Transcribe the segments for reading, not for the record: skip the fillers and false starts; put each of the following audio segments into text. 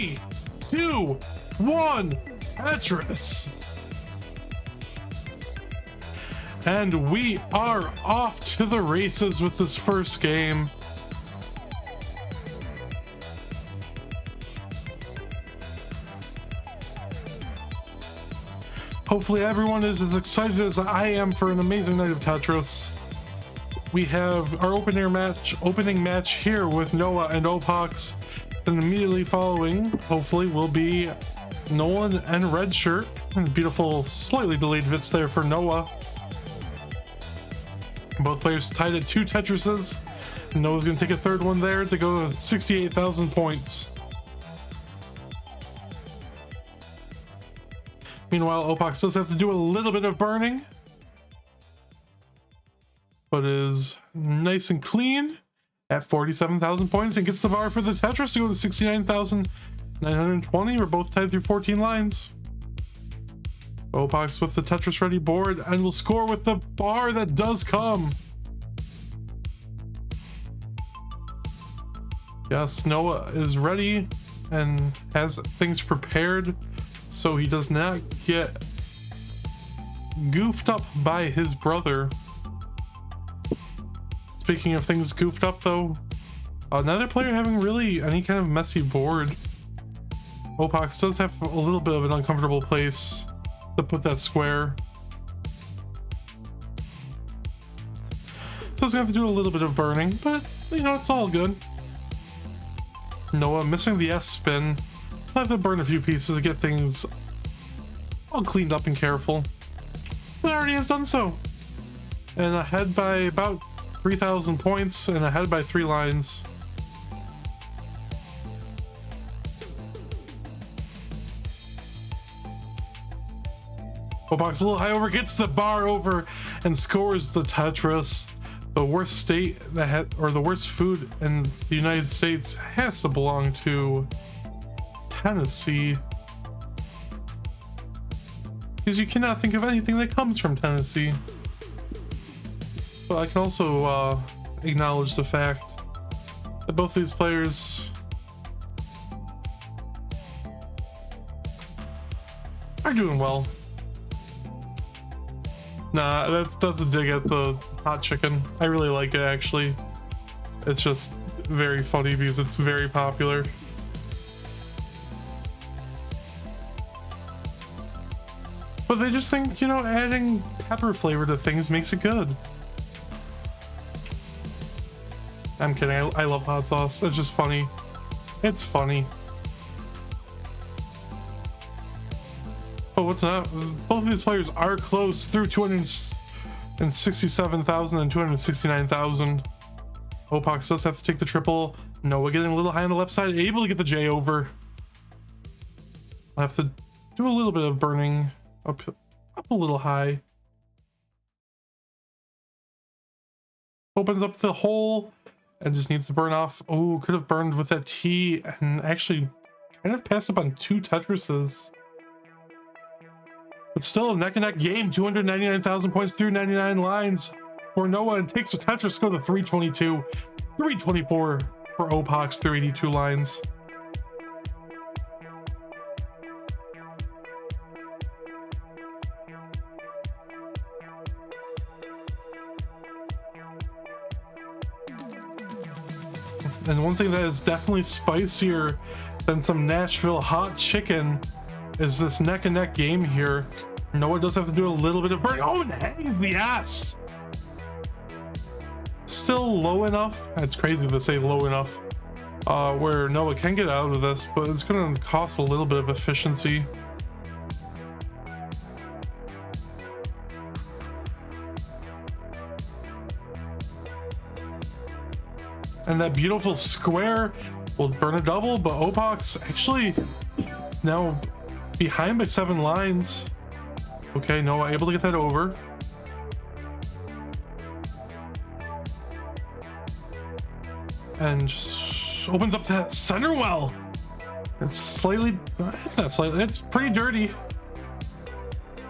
3, 2, 1, Tetris. And we are off to the races with this first game. Hopefully everyone is as excited as I am for an amazing night of Tetris. We have our opening match here with Noah and Opox, and immediately following, hopefully, will be Nolan and Redshirt. And beautiful, slightly delayed hits there for Noah. Both players tied at 2 Tetrises. Noah's gonna take a third one there to go to 68,000 points. Meanwhile, Opox does have to do a little bit of burning, but is nice and clean at 47,000 points and gets the bar for the Tetris to go to 69,920. We're both tied through 14 lines. Opox with the Tetris ready board and will score with the bar that does come. Yes, Noah is ready and has things prepared so he does not get goofed up by his brother. Speaking of things goofed up though, another player having really any kind of messy board. Opox does have a little bit of an uncomfortable place to put that square. So he's gonna have to do a little bit of burning, but you know, it's all good. Noah missing the S spin. I'll have to burn a few pieces to get things all cleaned up and careful. But already has done so. And ahead by about 3,000 points and ahead by 3 lines. Opox a little high over, gets the bar over and scores the Tetris. The worst state that had, or the worst food in the United States has to belong to Tennessee, because you cannot think of anything that comes from Tennessee. But I can also acknowledge the fact that both these players are doing well. Nah, that's a dig at the hot chicken. I really like it, actually. It's just very funny because it's very popular. But they just think, you know, adding pepper flavor to things makes it good. I'm kidding, I love hot sauce. It's just funny. It's funny. But what's not, both of these players are close through 267,000 and 269,000. Opox does have to take the triple. Noah getting a little high on the left side, able to get the J over. I'll have to do a little bit of burning up a little high. Opens up the hole and just needs to burn off. Oh, could have burned with that T and actually kind of passed up on 2 Tetrises. But still a neck and neck game. 299,000 points through 99 lines for Noah, and takes a Tetris go to 322. 324 for Opox through 82 lines. And one thing that is definitely spicier than some Nashville hot chicken is this neck and neck game here. Noah does have to do a little bit of burn. Oh, and hangs the ass. Still low enough. It's crazy to say low enough where Noah can get out of this, but it's going to cost a little bit of efficiency. And that beautiful square will burn a double, but Opox actually now behind by 7 lines. Okay, Noah able to get that over. And just opens up that center well. It's slightly, it's not slightly, it's pretty dirty.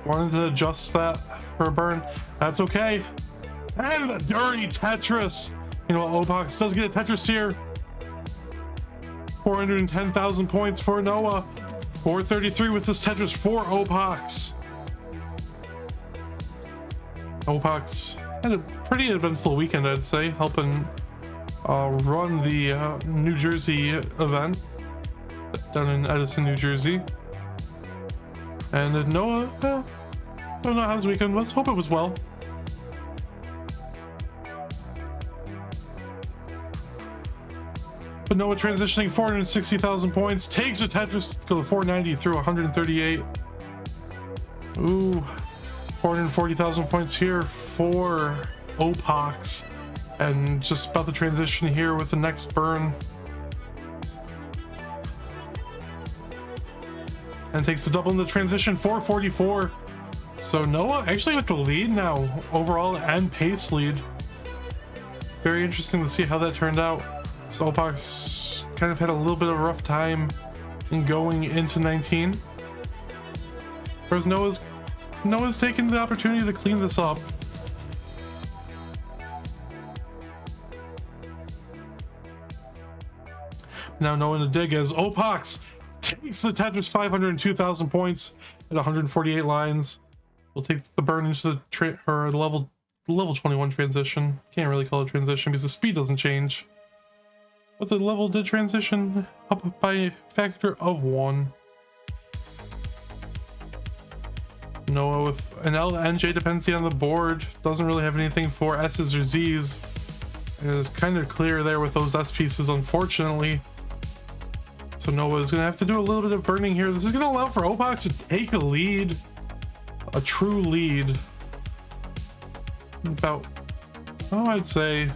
Wanted to adjust that for a burn. That's okay. And the dirty Tetris. You know, Opox does get a Tetris here. 410,000 points for Noah. 433 with this Tetris for Opox. Opox had a pretty eventful weekend, I'd say, helping run the New Jersey event down in Edison, New Jersey. And Noah, I don't know how his weekend was. Hope it was well. But Noah transitioning 460,000 points, takes a Tetris to go to 490 through 138. Ooh, 440,000 points here for Opox. And just about to transition here with the next burn. And takes the double in the transition, 444. So Noah actually with the lead now, overall and pace lead. Very interesting to see how that turned out. So Opox kind of had a little bit of a rough time in going into 19. Whereas Noah's taking the opportunity to clean this up. Now Noah in the dig as Opox takes the Tetris 502,000 points at 148 lines. We'll take the burn into the level 21 transition. Can't really call it transition because the speed doesn't change. But the level did transition up by a factor of 1. Noah with an L and J dependency on the board. Doesn't really have anything for S's or Z's. It is kind of clear there with those S pieces, unfortunately. So Noah is going to have to do a little bit of burning here. This is going to allow for Opox to take a lead. A true lead. About, oh, I'd say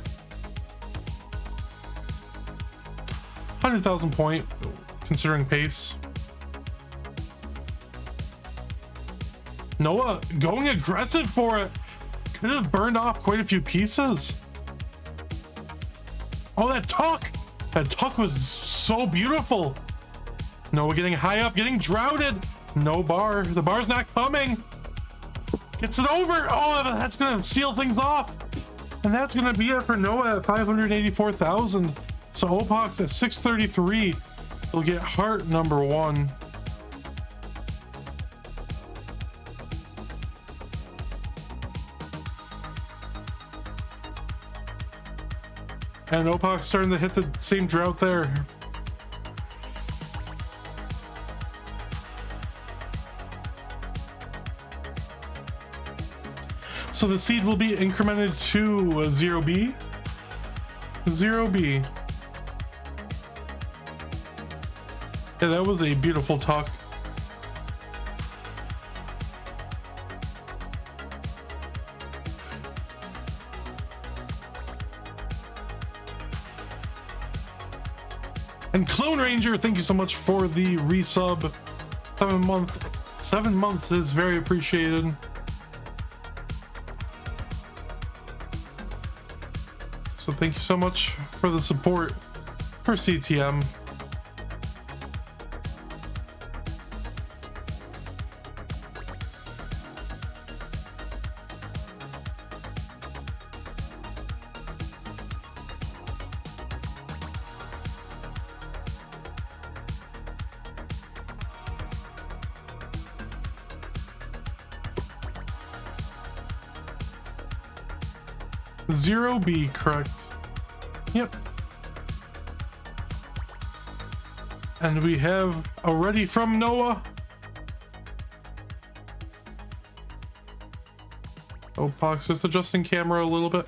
100,000 point, considering pace. Noah going aggressive for it. Could have burned off quite a few pieces. Oh, that tuck! That tuck was so beautiful. Noah getting high up, getting droughted. No bar. The bar's not coming. Gets it over. Oh, that's gonna seal things off. And that's gonna be it for Noah at 584,000. So Opox at 633 will get heart number 1. And Opox starting to hit the same drought there. So the seed will be incremented to 0B. 0B. Yeah, that was a beautiful tuck. And Clone Ranger, thank you so much for the resub. 7 months is very appreciated. So thank you so much for the support for CTM. Zero B, correct. Yep. And we have already from Noah. Opox just adjusting camera a little bit.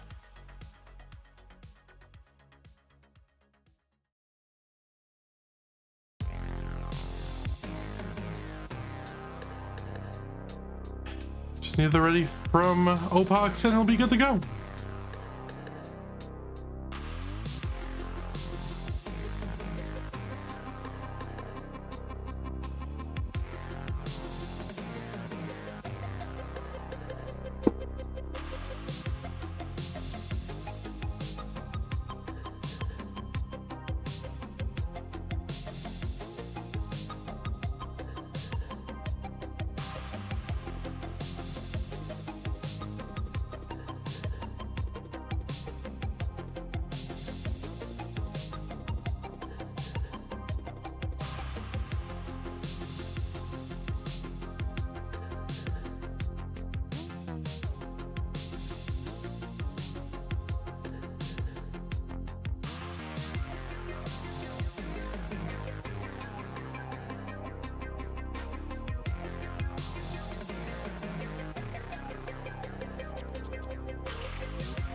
Just need the ready from Opox and it'll be good to go.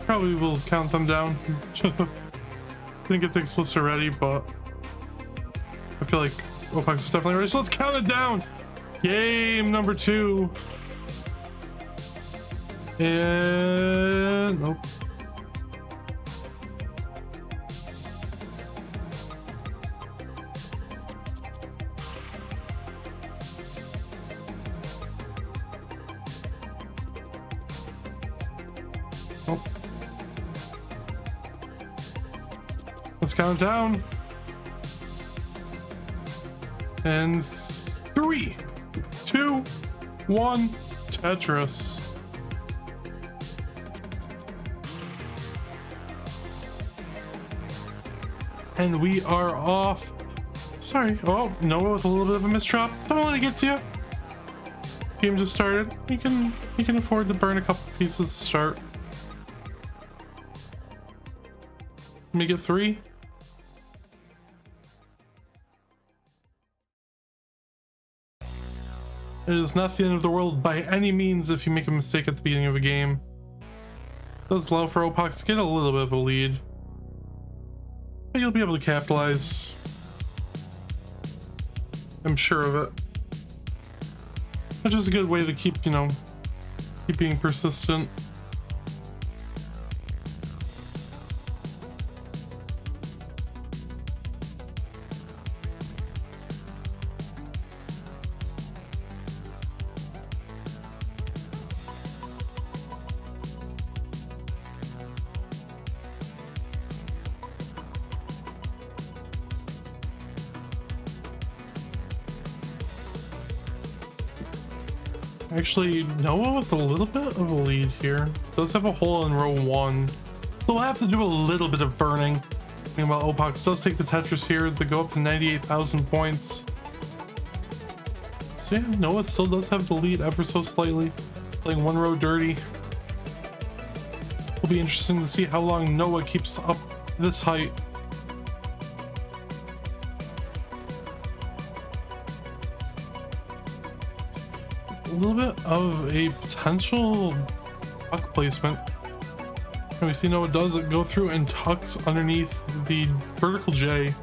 Probably will count them down. Didn't get the explicit ready, but I feel like Opox is definitely ready. So let's count it down. Game number 2. And nope. Nope. Let's count down. And 3, 2, 1, Tetris. And we are off. Sorry. Oh, Noah with a little bit of a misdrop. Don't want to get to you. Game just started. You can afford to burn a couple pieces to start. Let me get 3. It is not the end of the world by any means if you make a mistake at the beginning of a game. It does allow for Opox to get a little bit of a lead. But you'll be able to capitalize. I'm sure of it. Which is a good way to keep, keep being persistent. Actually, Noah with a little bit of a lead here. Does have a hole in row 1. So we'll have to do a little bit of burning. Meanwhile, Opox does take the Tetris here. They go up to 98,000 points. So yeah, Noah still does have the lead ever so slightly. Playing one row dirty. Will be interesting to see how long Noah keeps up this height. A little bit of a potential tuck placement. And we see Noah does it go through and tucks underneath the vertical J.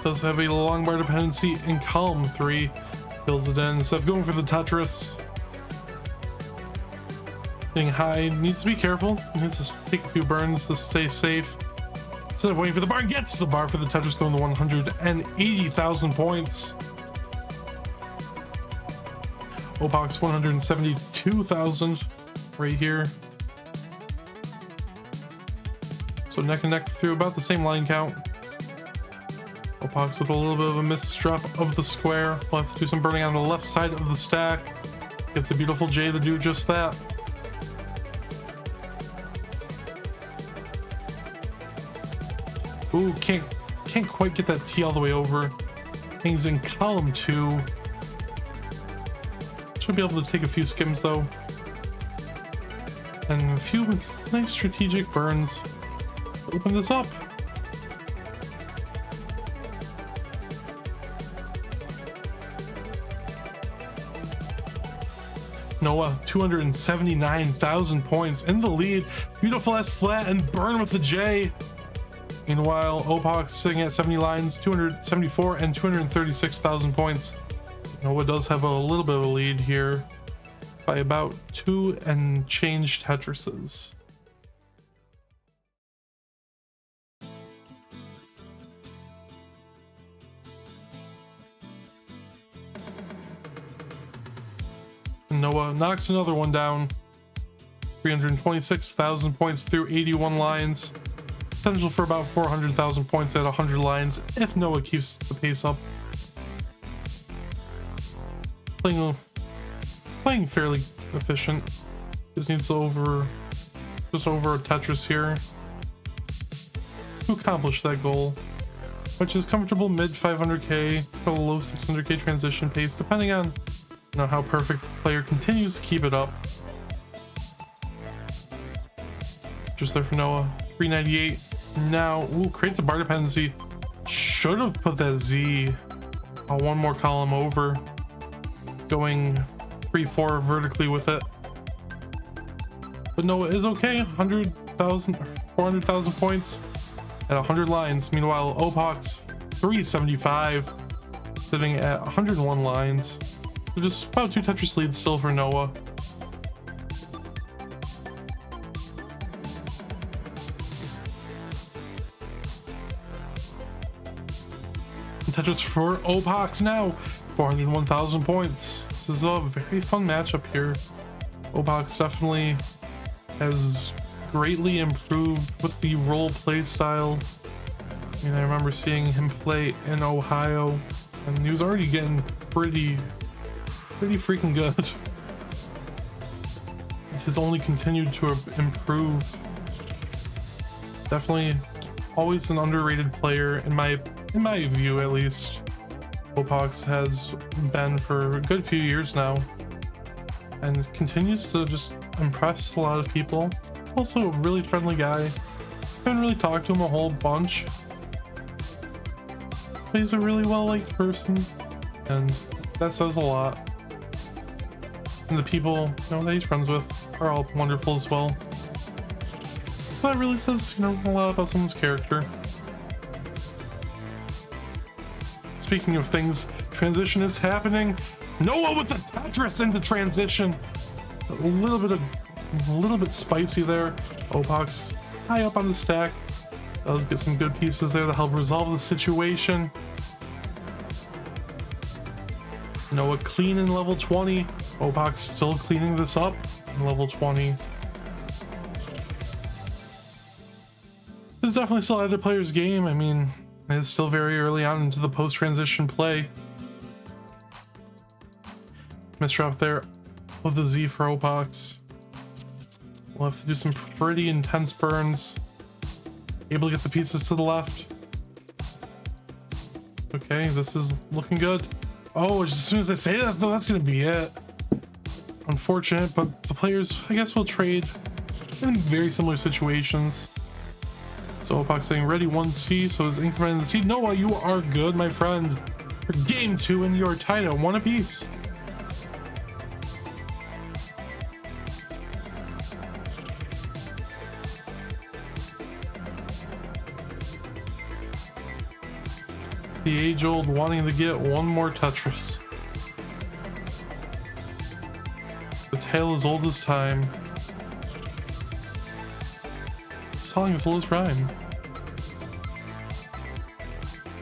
Does have a long bar dependency in column 3. Fills it in instead of going for the Tetris. Getting high, needs to be careful. Needs to take a few burns to stay safe. Instead of waiting for the bar, gets the bar for the Tetris, going to 180,000 points. Opox 172,000 right here. So neck and neck through about the same line count. Opox with a little bit of a misdrop of the square. We'll have to do some burning on the left side of the stack. Gets a beautiful J to do just that. Ooh, can't quite get that T all the way over. Hangs in column 2. Should be able to take a few skims though. And a few nice strategic burns. Open this up. Noah, 279,000 points in the lead. Beautiful S flat and burn with the J. Meanwhile, Opox sitting at 70 lines, 274 and 236,000 points. Noah does have a little bit of a lead here by about 2 and change Tetrises. Noah knocks another one down. 326,000 points through 81 lines. Potential for about 400,000 points at 100 lines if Noah keeps the pace up. Playing fairly efficient. Just needs over a Tetris here to accomplish that goal, which is comfortable mid 500k to low 600k transition pace, depending on how perfect the player continues to keep it up. Just there for Noah. 398. Now, ooh, creates a bar dependency. Should have put that Z one more column over. Going 3-4 vertically with it. But Noah is okay. 400,000 points at 100 lines. Meanwhile, Opox 375, sitting at 101 lines. So just about 2 Tetris leads still for Noah. And Tetris for Opox now, 401,000 points. This is a very fun matchup here. Opox definitely has greatly improved with the role play style. I mean, I remember seeing him play in Ohio, and he was already getting pretty freaking good. He's only continued to improve. Definitely always an underrated player in my view, at least. Opox has been for a good few years now, and continues to just impress a lot of people. Also a really friendly guy. Haven't really talked to him a whole bunch, but he's a really well-liked person, and that says a lot. And the people, you know, that he's friends with are all wonderful as well. So that really says, you know, a lot about someone's character. Speaking of things, transition is happening. Noah with the Tetris into transition. A little bit spicy there. Opox high up on the stack. Does get some good pieces there to help resolve the situation. Noah clean in level 20. Opox still cleaning this up in level 20. This is definitely still either player's game. I mean, it is still very early on into the post-transition play. Misdrop there of the Z for Opox. We'll have to do some pretty intense burns. Able to get the pieces to the left. Okay, this is looking good. Oh, as soon as I say that, though, that's gonna be it. Unfortunate, but the players, I guess, will trade in very similar situations. So Opox saying ready 1C, so his increment in the seed. Noah, you are good, my friend. For game 2, and you're tied at 1 apiece. The age-old wanting to get one more Tetris. The tale is old as time. The song is old as rhyme.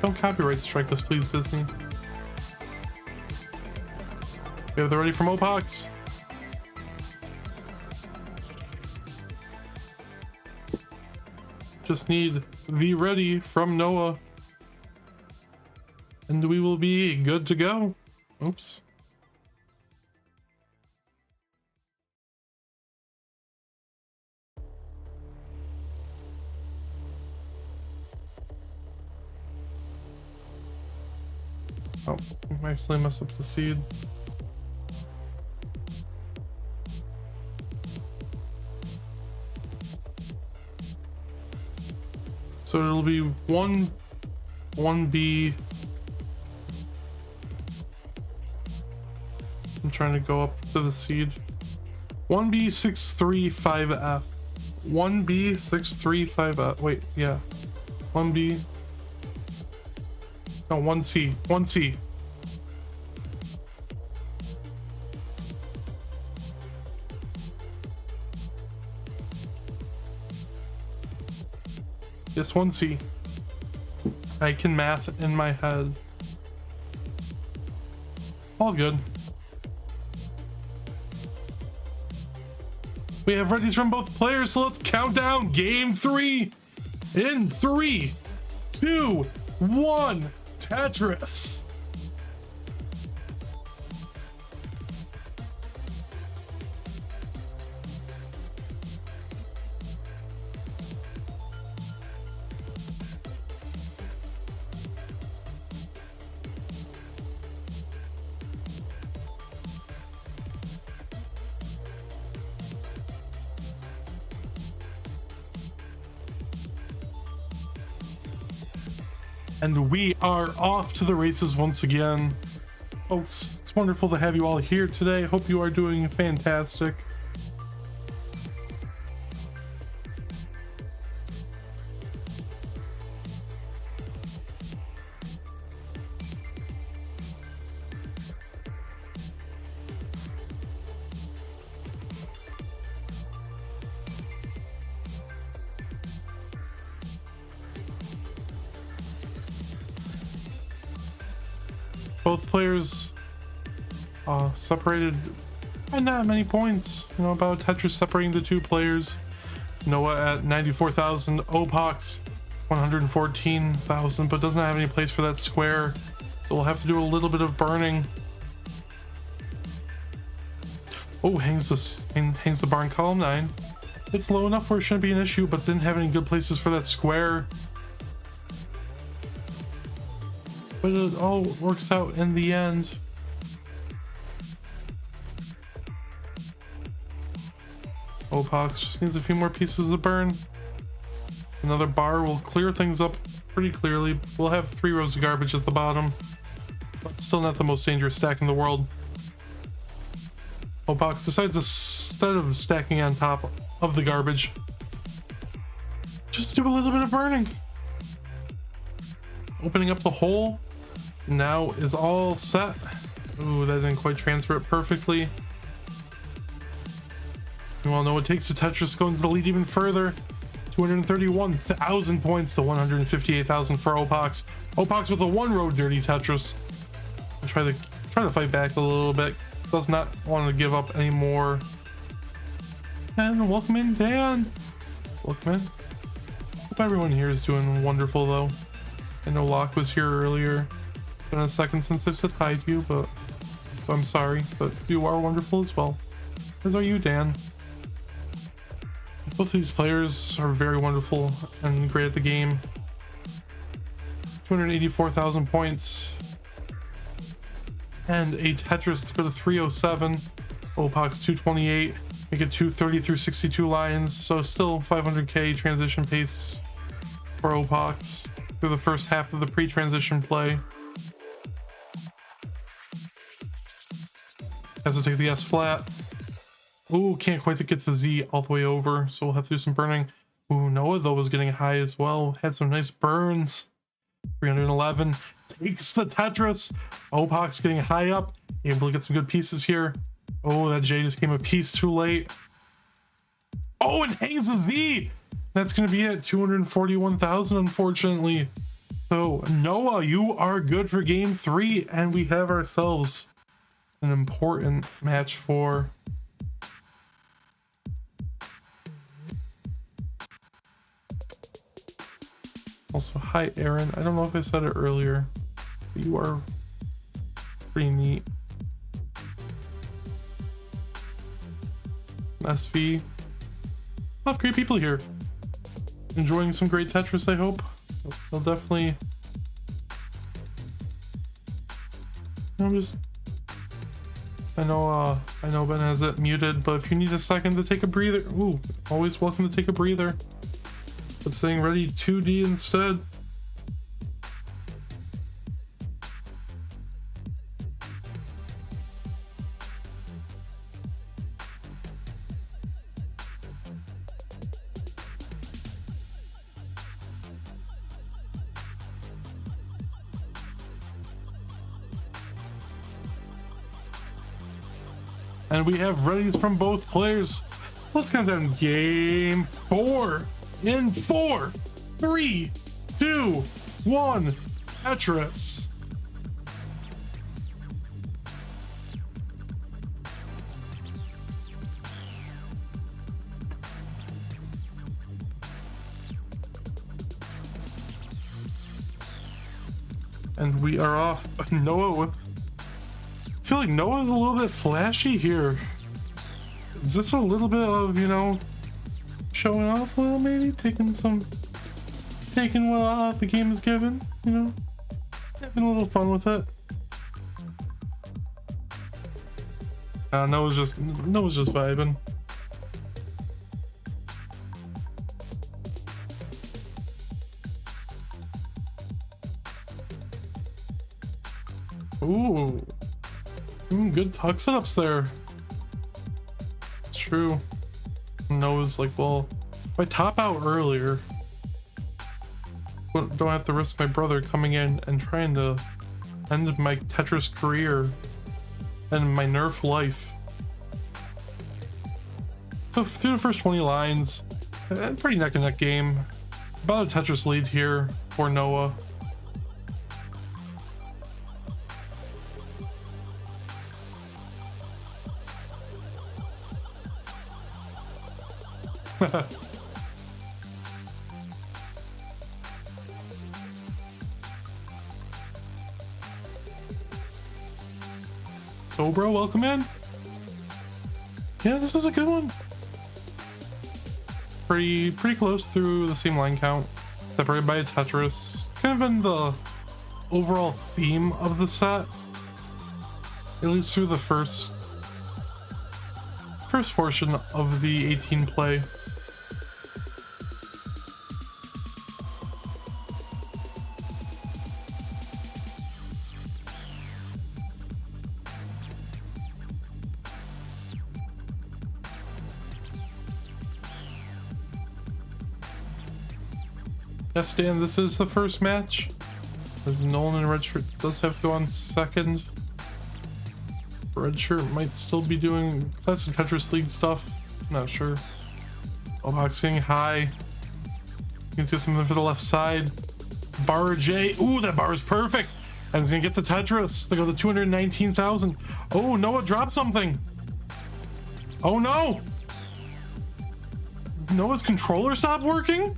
Don't copyright strike us, please, Disney. We have the ready from Opox. Just need the ready from Noah, and we will be good to go. Oops. Oh, I actually messed up the seed. So it'll be 1B. I'm trying to go up to the seed. 1B635F. 1B635F. Wait, yeah. 1B. No, 1C. 1C. Yes, 1C. I can math in my head. All good. We have readies from both players, so let's count down game 3 in 3, 2, 1. Tetris. And we are off to the races once again. Folks, it's wonderful to have you all here today. Hope you are doing fantastic. Both players separated by not many points. You know, about Tetris separating the two players. Noah at 94,000, Opox 114,000, but doesn't have any place for that square. So we'll have to do a little bit of burning. Oh, hangs the barn column 9. It's low enough where it shouldn't be an issue, but didn't have any good places for that square. But it all works out in the end. Opox just needs a few more pieces to burn. Another bar will clear things up pretty clearly. We'll have 3 rows of garbage at the bottom, but still not the most dangerous stack in the world. Opox decides, instead of stacking on top of the garbage, just do a little bit of burning. Opening up the hole now is all set. Ooh, that didn't quite transfer it perfectly. You all know it takes the Tetris going to the lead even further. 231,000 points to 158,000 for Opox. Opox with a 1-row dirty Tetris. I'll try to fight back a little bit. Does not want to give up anymore. And welcome in, Dan. Welcome in. Hope everyone here is doing wonderful though. I know Locke was here earlier. It's been a second since I've said hi to you, but so I'm sorry, but you are wonderful as well. As are you, Dan. Both of these players are very wonderful and great at the game. 284,000 points. And a Tetris to go to 307. Opox 228. Make it 230 through 62 lines. So still 500k transition pace for Opox through the first half of the pre-transition play. Has to take the S flat. Ooh, can't quite get the Z all the way over, so we'll have to do some burning. Ooh, Noah though was getting high as well. Had some nice burns. 311 takes the Tetris. Opox getting high up, able to get some good pieces here. Oh, that J just came a piece too late. Oh, and hangs the Z. That's gonna be it. 241,000, unfortunately. So Noah, you are good for game 3, and we have ourselves an important match 4. Also, hi Aaron. I don't know if I said it earlier, but you are pretty neat. SV. A lot of great people here. Enjoying some great Tetris, I hope. They'll definitely... I know Ben has it muted, but if you need a second to take a breather, ooh, always welcome to take a breather. But saying ready 2D instead. And we have readies from both players. Let's count down game 4 in 4, 3, 2, 1. Tetris. And we are off. Noah with... I feel like Noah's a little bit flashy here. Is this a little bit of, you know, showing off a little, maybe? Taking what the game is given, you know? Having a little fun with it. Noah's just vibing. Ooh. Good tuck setups there. It's true. Noah's like, well, if I top out earlier, don't have to risk my brother coming in and trying to end my Tetris career and my Nerf life. So through the first 20 lines, pretty neck and neck game. About a Tetris lead here for Noah. Oh, bro, welcome in. Yeah, this is a good one. Pretty close through the same line count, separated by a Tetris. Kind of in the overall theme of the set, at least through the first portion of the 18 play. Yes, Dan, this is the first match, as Nolan and Redshirt does have to go on second. Redshirt might still be doing classic Tetris League stuff, not sure. Opox getting high. You can see something for the left side. Bar J, ooh, that bar is perfect! And it's gonna get the Tetris. They go to 219,000. Oh, Noah dropped something! Oh no! Noah's controller stopped working?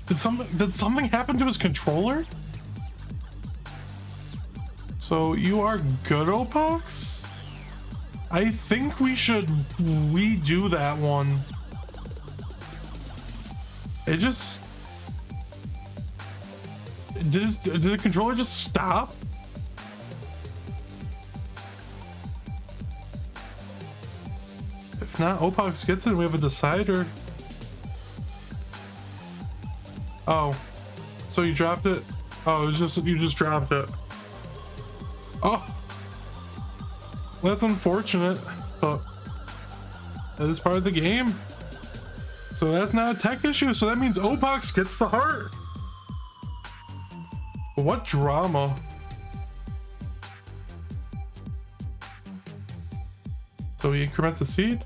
Did something happen to his controller? So you are good, Opox? I think we should redo that one. It just... Did the controller just stop? If not, Opox gets it and we have a decider. Oh, so you dropped it? Oh, it was just, you just dropped it. Oh, that's unfortunate, but that is part of the game. So that's not a tech issue. So that means Opox gets the heart. What drama. So we increment the seed.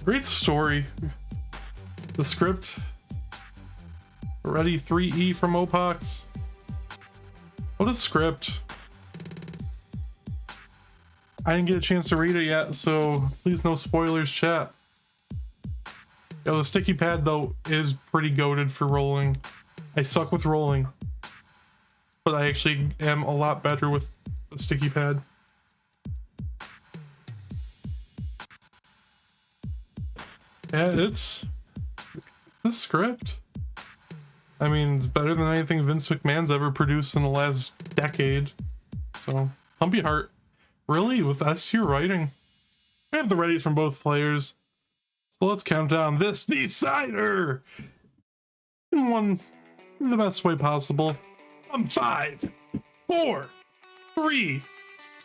Great story. The script. Ready 3E from Opox. What a script. I didn't get a chance to read it yet, so please no spoilers, chat. Yo, the sticky pad though is pretty goated for rolling. I suck with rolling, but I actually am a lot better with the sticky pad. Yeah, it's the script. I mean, it's better than anything Vince McMahon's ever produced in the last decade. So, humpy heart. Really, with S-tier writing. We have the readies from both players. So let's count down this decider in the best way possible. 5, 4, 3,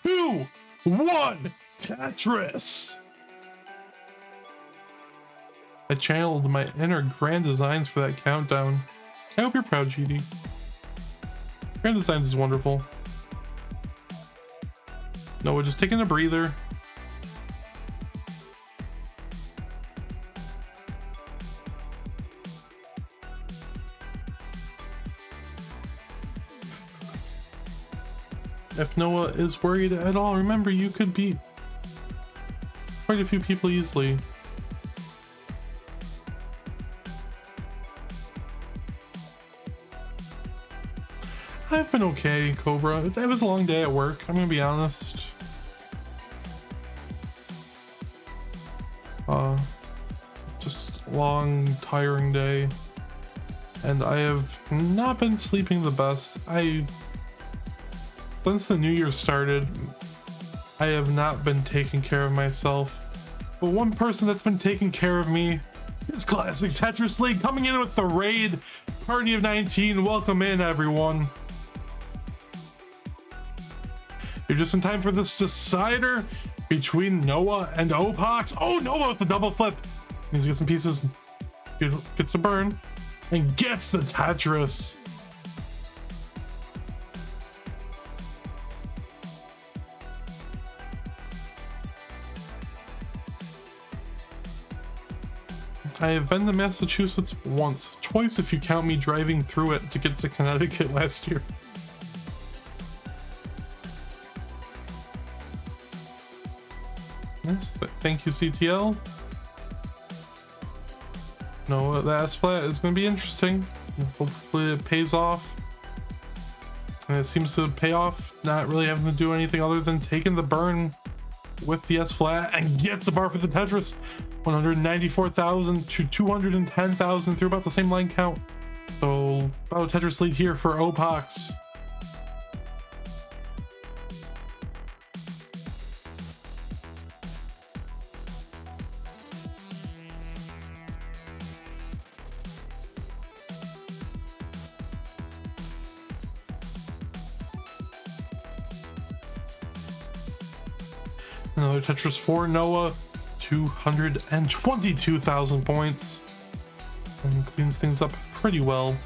2, 1, Tetris. I channeled my inner grand designs for that countdown. I hope you're proud, GD. Grand designs is wonderful. No, we're just taking a breather. If Noah is worried at all, remember you could beat quite a few people easily. I've been okay, Cobra. It was a long day at work, I'm gonna be honest. Just long, tiring day. And I have not been sleeping the best. Since the new year started, I have not been taking care of myself. But one person that's been taking care of me It's classic Tetris League coming in with the raid party of 19. Welcome in, everyone. You're just in time for this decider between Noah and Opox. Oh, Noah with the double flip. Needs to get some pieces. Gets a burn and gets the Tetris. I have been to Massachusetts once, twice if you count me driving through it to get to Connecticut last year. Yes, thank you, CTL. No, the S flat is going to be interesting. Hopefully it pays off. And it seems to pay off, not really having to do anything other than taking the burn with the S flat and gets the bar for the Tetris. 194,000 to 210,000 through about the same line count. So about a Tetris lead here for Opox. Another Tetris for Noah, 222,000 points, and cleans things up pretty well.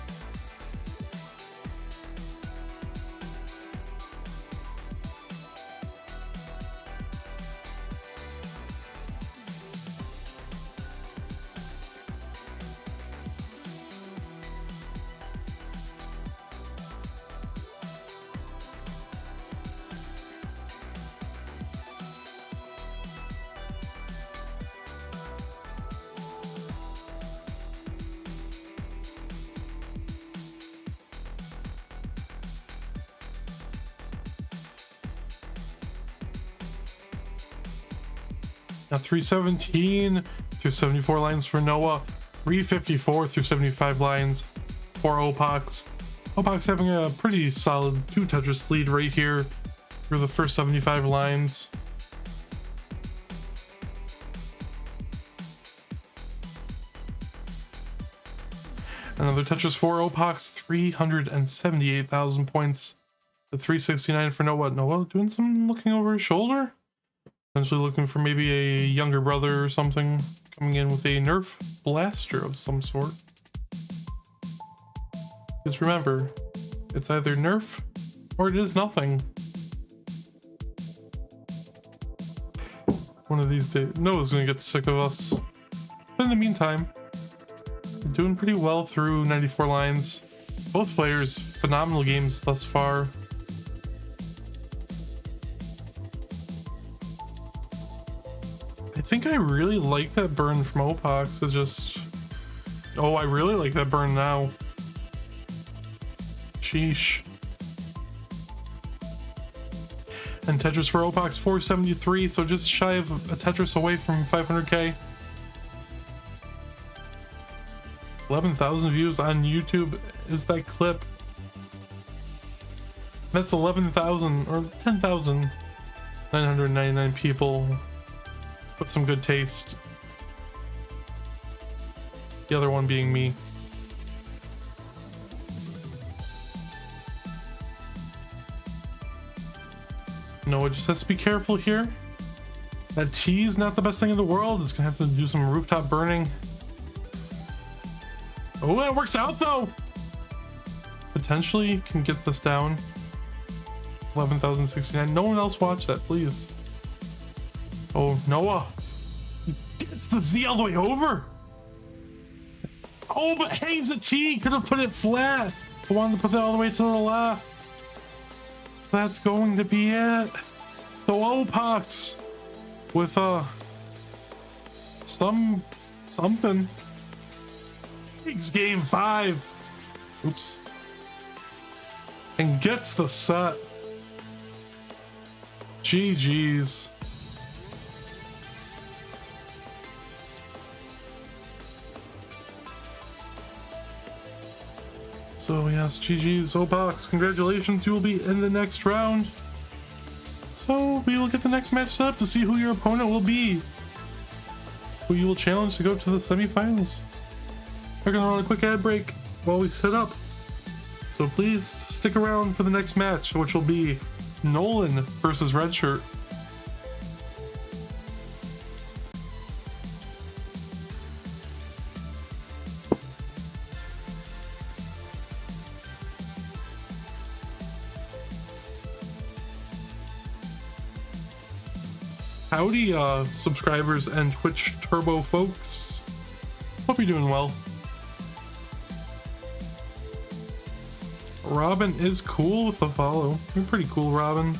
Now 317 through 74 lines for Noah, 354 through 75 lines for Opox. Opox having a pretty solid 2 Tetris lead right here through the first 75 lines. Another Tetris for Opox, 378,000 points to 369 for Noah. Noah doing some looking over his shoulder. Potentially looking for maybe a younger brother or something, coming in with a Nerf blaster of some sort. Just remember, it's either Nerf or it is nothing. One of these days, Noah's gonna get sick of us. But in the meantime, doing pretty well through 94 lines. Both players, phenomenal games thus far. I think I really like that burn from Opox. It's just... Oh, I really like that burn now. Sheesh. And Tetris for Opox, 473, so just shy of a Tetris away from 500k. 11,000 views on YouTube is that clip. That's 11,000 or 10,999 people with some good taste. The other one being me. Noah just has to be careful here. That T is not the best thing in the world. It's gonna have to do some rooftop burning. Oh, that works out though. Potentially can get this down. 11,069. No one else watch that, please. Oh, Noah gets the Z all the way over. Oh, but hangs the T. Could have put it flat. I wanted to put that all the way to the left. So that's going to be it. The Opox with something. Takes game 5. Oops. And gets the set. GG's. So yes, GG's Opox. Congratulations, you will be in the next round. So we will get the next match set up to see who your opponent will be. who you will challenge to go to the semifinals. We're gonna run a quick ad break while we set up. So please stick around for the next match, which will be Nolan versus Redshirt. Howdy, subscribers and Twitch Turbo folks. Hope you're doing well. Robin is cool with the follow. You're pretty cool, Robin.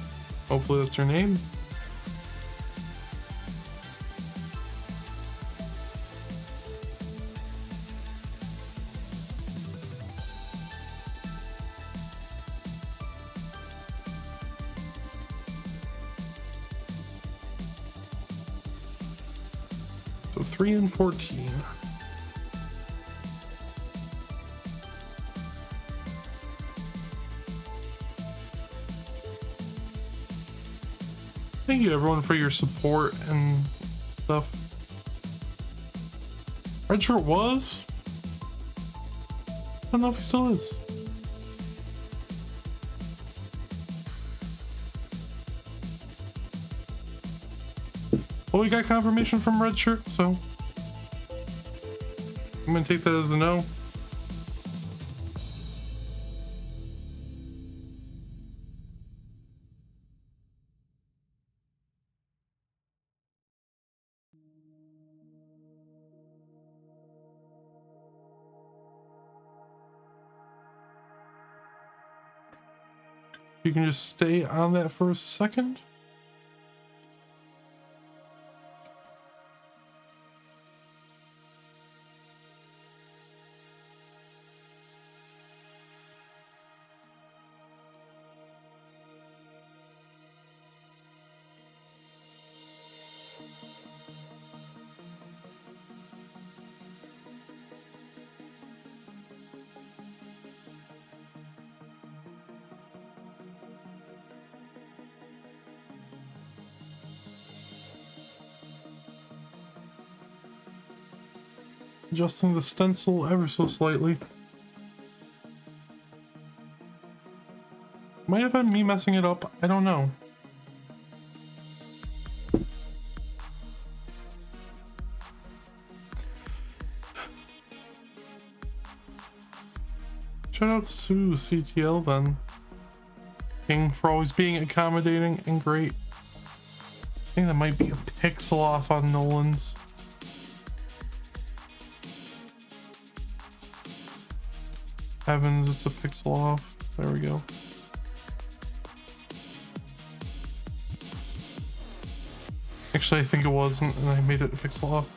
Hopefully that's your name. So 3 and 14. Thank you everyone for your support and stuff. Redshirt was? I don't know if he still is. Well, we got confirmation from Redshirt, so I'm gonna take that as a no. You can just stay on that for a second. Adjusting the stencil ever so slightly. Might have been me messing it up, I don't know. Shoutouts to CTL then. King for always being accommodating and great. I think that might be a pixel off on Nolan's. Heavens, it's a pixel off. There we go. Actually, I think it wasn't, and I made it a pixel off.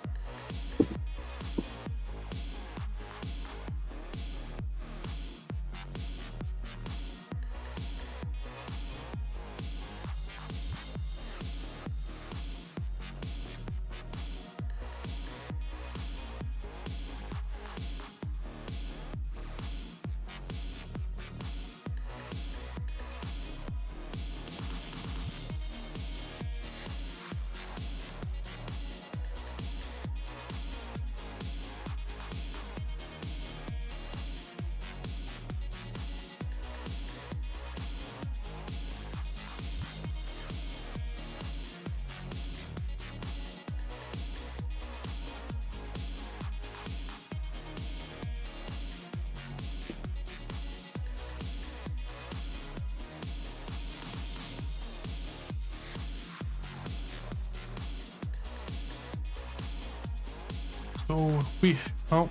So we, oh.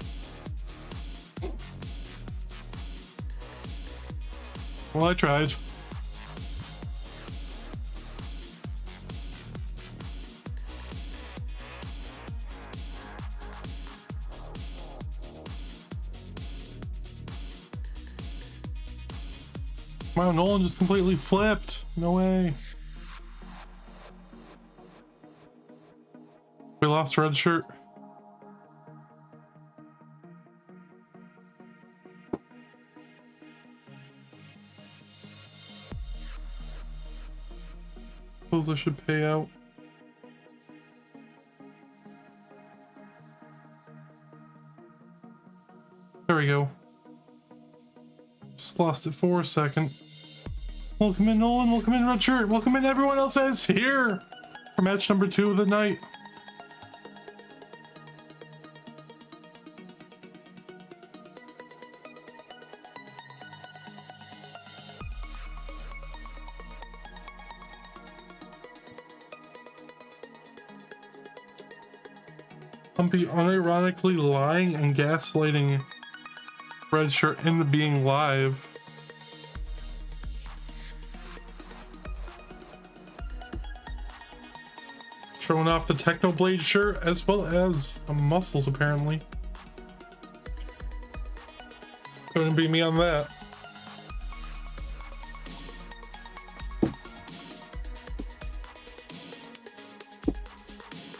Well, I tried. Wow, Nolan just completely flipped. No way. We lost Redshirt. Suppose I should pay out. There we go. Just lost it for a second. Welcome in, Nolan. Welcome in, Redshirt. Welcome in, everyone else that is here for match number 2 of the night. Humpy unironically lying and gaslighting Redshirt into being live. Showing off the Technoblade shirt as well as muscles, apparently. Couldn't beat me on that.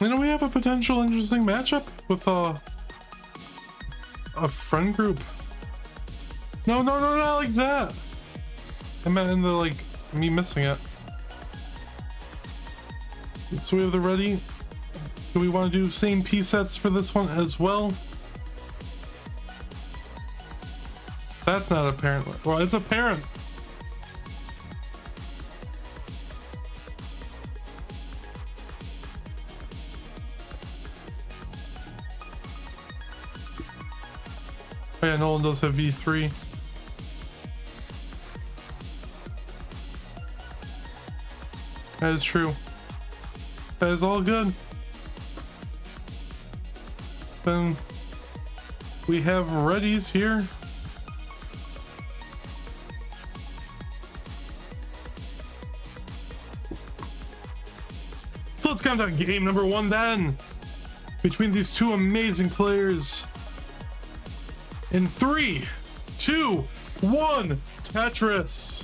You know, we have a potential interesting matchup with a friend group. No, not like that. I meant in the, like, me missing it. So we have the ready. Do we want to do same P sets for this one as well? That's not apparent. Well, it's apparent. Oh yeah, Nolan does have V3. That is true. That is all good. Then we have readies here. So let's count down game number 1 then. Between these two amazing players. In 3, 2, 1, Tetris.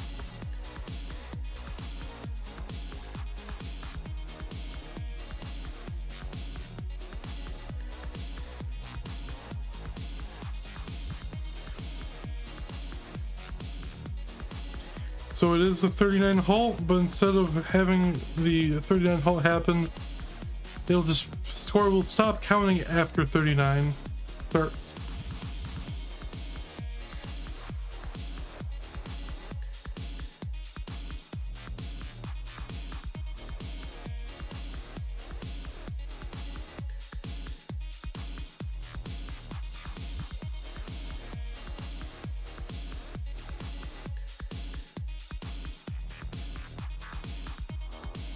So it is a 39 halt, but instead of having the 39 halt happen, it'll just score will stop counting after 39 starts.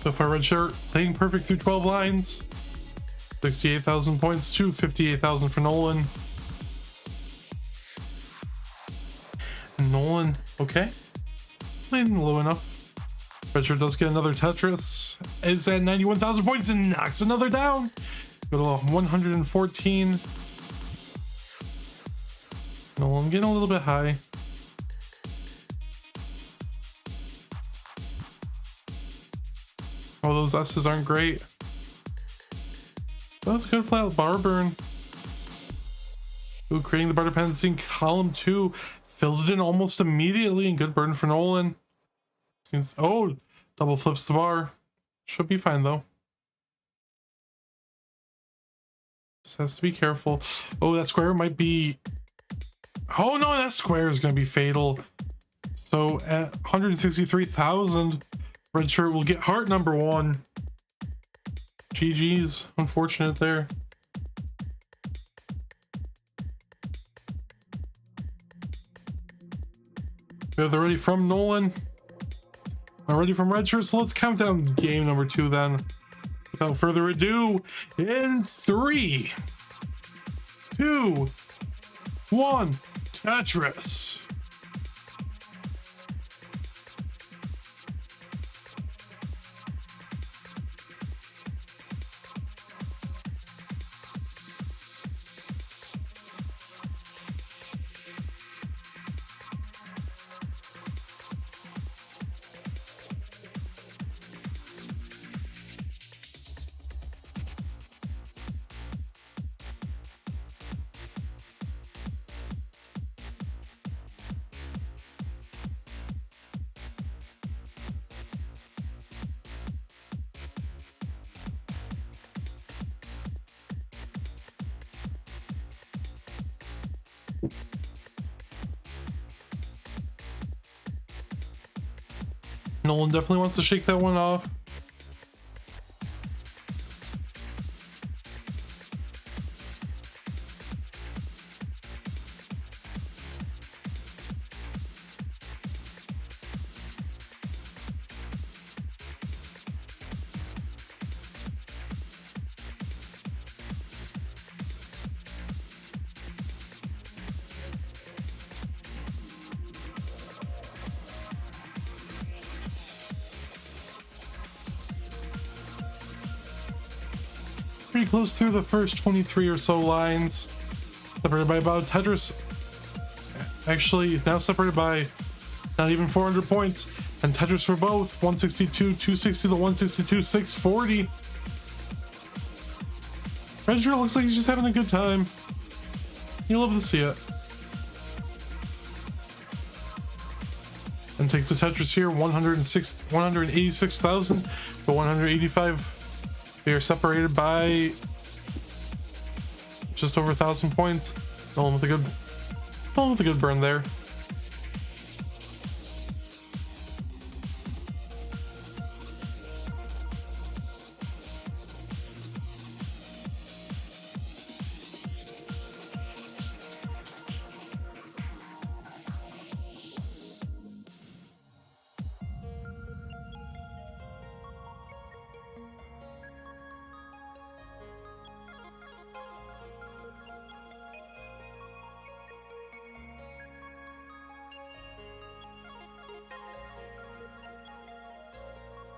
So far, Redshirt playing perfect through 12 lines. 68,000 points to 58,000 for Nolan. Nolan, okay. Playing low enough. Redshirt does get another Tetris. Is at 91,000 points and knocks another down. Go to 114. Nolan getting a little bit high. Oh, those S's aren't great. That was a good flat bar burn. Ooh, creating the bar dependency in column 2. Fills it in almost immediately, and good burn for Nolan. Oh, double flips the bar. Should be fine though. Just has to be careful. Oh, that square might be... Oh no, that square is going to be fatal. So at 163,000... Redshirt will get heart number 1. GG's. Unfortunate there. We have the ready from Nolan. Now ready from Redshirt. So let's count down game number 2 then. Without further ado, in 3, 2, 1, Tetris. Nolan definitely wants to shake that one off. Pretty close through the first 23 or so lines. Separated by about Tetris. Actually, now separated by not even 400 points. And Tetris for both. 162, 260 to 162, 640. Redshirt looks like he's just having a good time. You love to see it. And takes the Tetris here, 186,000 to 185. They are separated by just over 1,000 points. Nolan with a good burn there.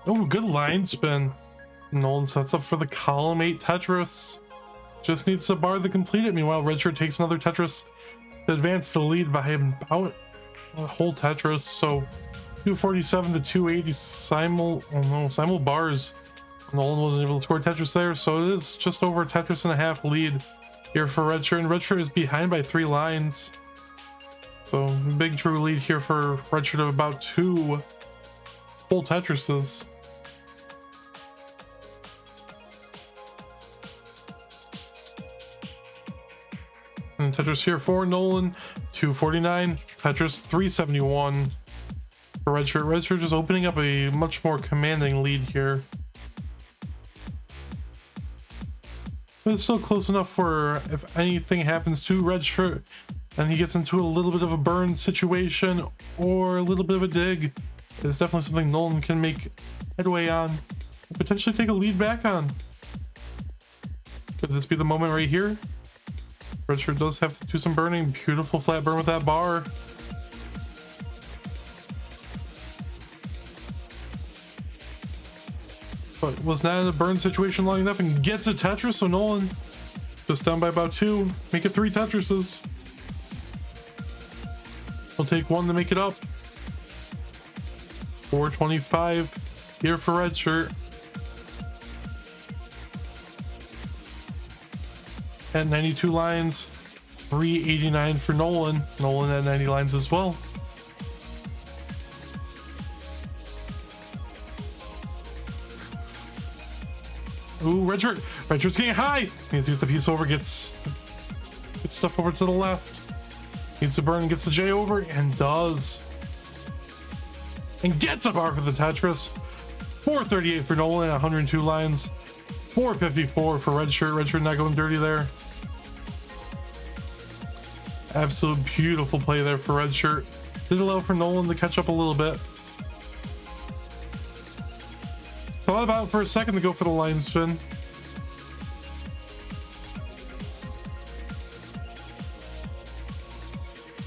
Oh, good line spin. Nolan sets up for the column 8 Tetris. Just needs to bar the complete it. Meanwhile, Redshirt takes another Tetris to advance the lead by about a whole Tetris. So 247 to 280 simul bars. Nolan wasn't able to score Tetris there, so it is just over a Tetris and a half lead here for Redshirt. And Redshirt is behind by 3 lines. So big true lead here for Redshirt of about 2 full Tetrises. And Tetris here for Nolan, 249. Tetris 371 for Redshirt. Redshirt just opening up a much more commanding lead here. But it's still close enough where if anything happens to Redshirt and he gets into a little bit of a burn situation or a little bit of a dig, it's definitely something Nolan can make headway on and potentially take a lead back on. Could this be the moment right here? Redshirt does have to do some burning. Beautiful flat burn with that bar. But was not in a burn situation long enough and gets a Tetris, so Nolan just down by about 2. Make it 3 Tetrises. He'll take 1 to make it up. 425 here for Redshirt. At 92 lines, 389 for Nolan. Nolan at 90 lines as well. Ooh, Redshirt. Redshirt's getting high. Needs to get the piece over, gets stuff over to the left. Needs to burn, gets the J over, and does. And gets a bar for the Tetris. 438 for Nolan at 102 lines. 454 for Redshirt. Redshirt not going dirty there. Absolute beautiful play there for Redshirt. Did allow for Nolan to catch up a little bit. Thought about for a second to go for the line spin.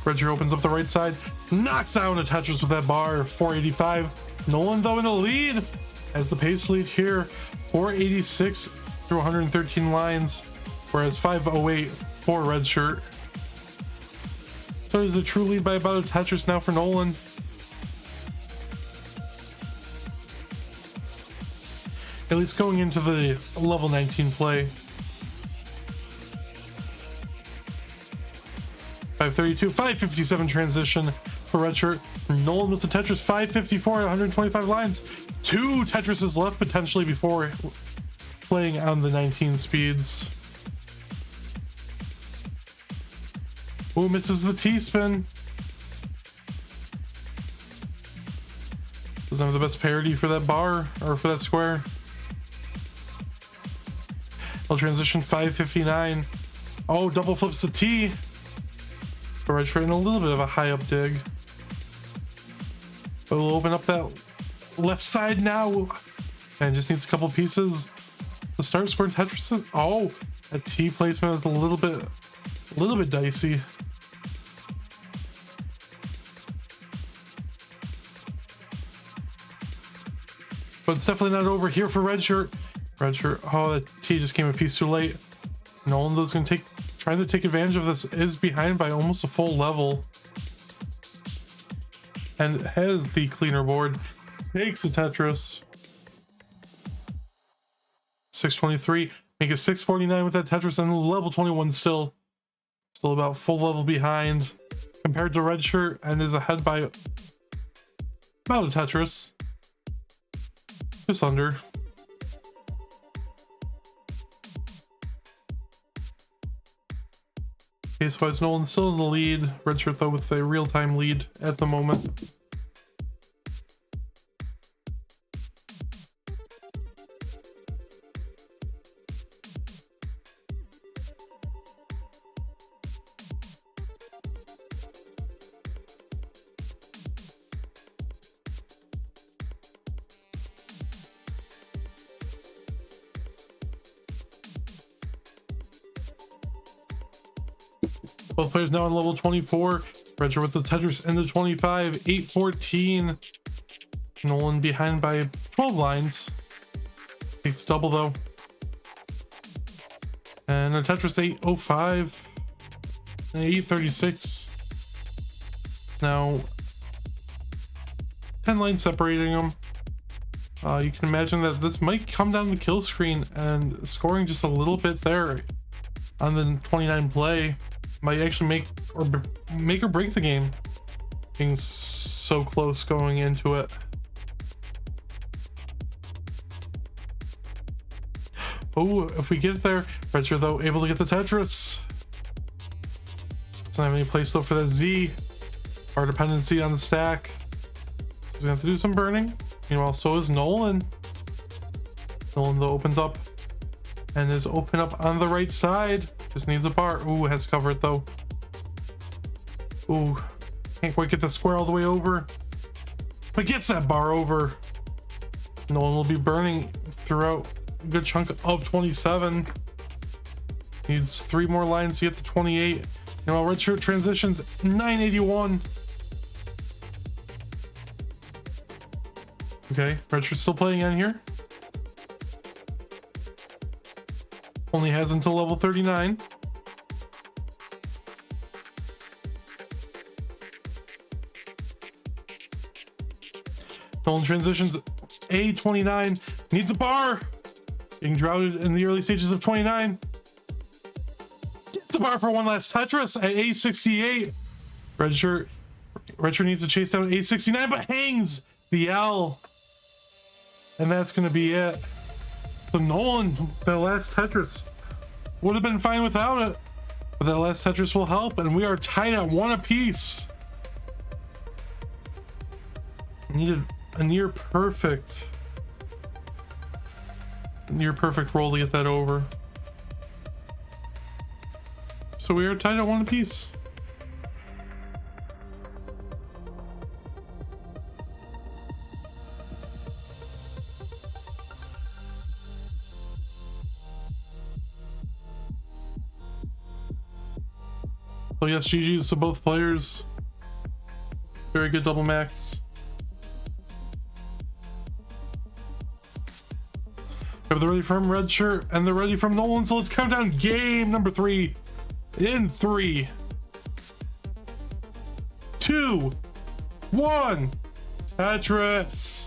Redshirt opens up the right side, knocks down a Tetris with that bar. 485. Nolan though in the lead as the pace lead here. 486 through 113 lines, whereas 508 for Redshirt. So there's a true lead by about a Tetris now for Nolan. At least going into the level 19 play. 532, 557 transition for Redshirt. Nolan with the Tetris, 554 at 125 lines. 2 Tetrises left potentially before playing on the 19 speeds. Ooh, misses the T-spin. Doesn't have the best parity for that bar or for that square. I'll transition 559. Oh, double flips the T. Redshirt in a little bit of a high up dig. But we'll open up that left side now. And just needs a couple pieces to start scoring Tetris. Oh, that T placement is a little bit dicey. But it's definitely not over here for Redshirt. Redshirt, oh, that T just came a piece too late. Nolan though is going to trying to take advantage of this, is behind by almost a full level. And has the cleaner board. Takes the Tetris. 623. Make it 649 with that Tetris, and level 21 still about full level behind compared to Redshirt, and is ahead by about a Tetris. Just under. Case-wise, Nolan's still in the lead. Redshirt though with a real-time lead at the moment. Both players now on level 24. Redshirt with the Tetris in the 25. 814. Nolan behind by 12 lines. Takes the double though. And a Tetris 805. 836. Now 10 lines separating them. You can imagine that this might come down the kill screen, and scoring just a little bit there on the 29 play might actually make or break the game, being so close going into it. Oh, if we get it there. Redshirt though able to get the Tetris. Doesn't have any place though for that Z. Our dependency on the stack. He's gonna have to do some burning. Meanwhile, so is Nolan. Nolan though opens up and is open up on the right side. Just needs a bar. Ooh, has to cover it though. Ooh, can't quite get the square all the way over, but gets that bar over. Nolan will be burning throughout a good chunk of 27. Needs 3 more lines to get to 28. You know, Redshirt transitions 981. Okay, Redshirt still playing on here. Only has until level 39. Nolan transitions A29. Needs a bar. Being droughted in the early stages of 29. Gets a bar for one last Tetris at A68. Redshirt needs to chase down A69, but hangs the L. And that's going to be it. So Nolan, that last Tetris would have been fine without it, but that last Tetris will help, and we are tied at 1 apiece. Needed a near perfect roll to get that over. So we are tied at 1 apiece. So yes, GG's to both players. Very good double max. We have the ready from Redshirt and the ready from Nolan. So let's count down game number 3 in 3, 2, 1. Tetris.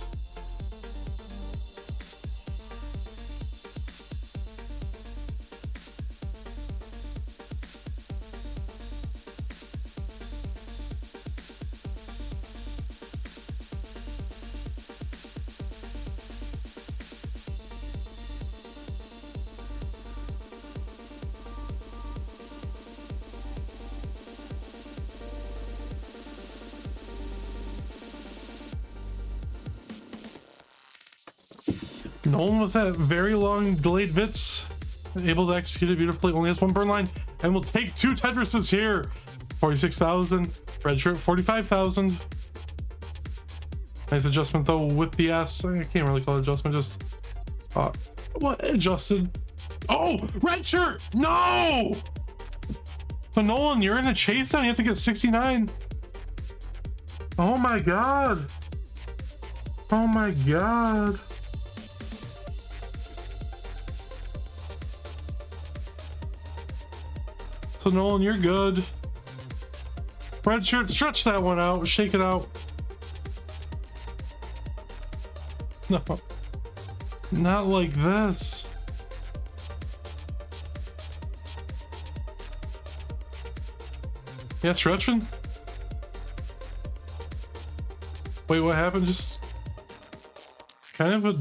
Nolan with that very long delayed Vits, able to execute it beautifully, only has one burn line, and will take 2 Tetrises here. 46,000, Redshirt 45,000. Nice adjustment though with the S. I can't really call it adjustment, just what adjusted? Oh, Redshirt! No! So Nolan, you're in a chase down, you have to get 69. Oh my god. Oh my god. So Nolan, you're good. Redshirt, stretch that one out, shake it out. No, not like this. Yeah, stretching. Wait, what happened? Just kind of a,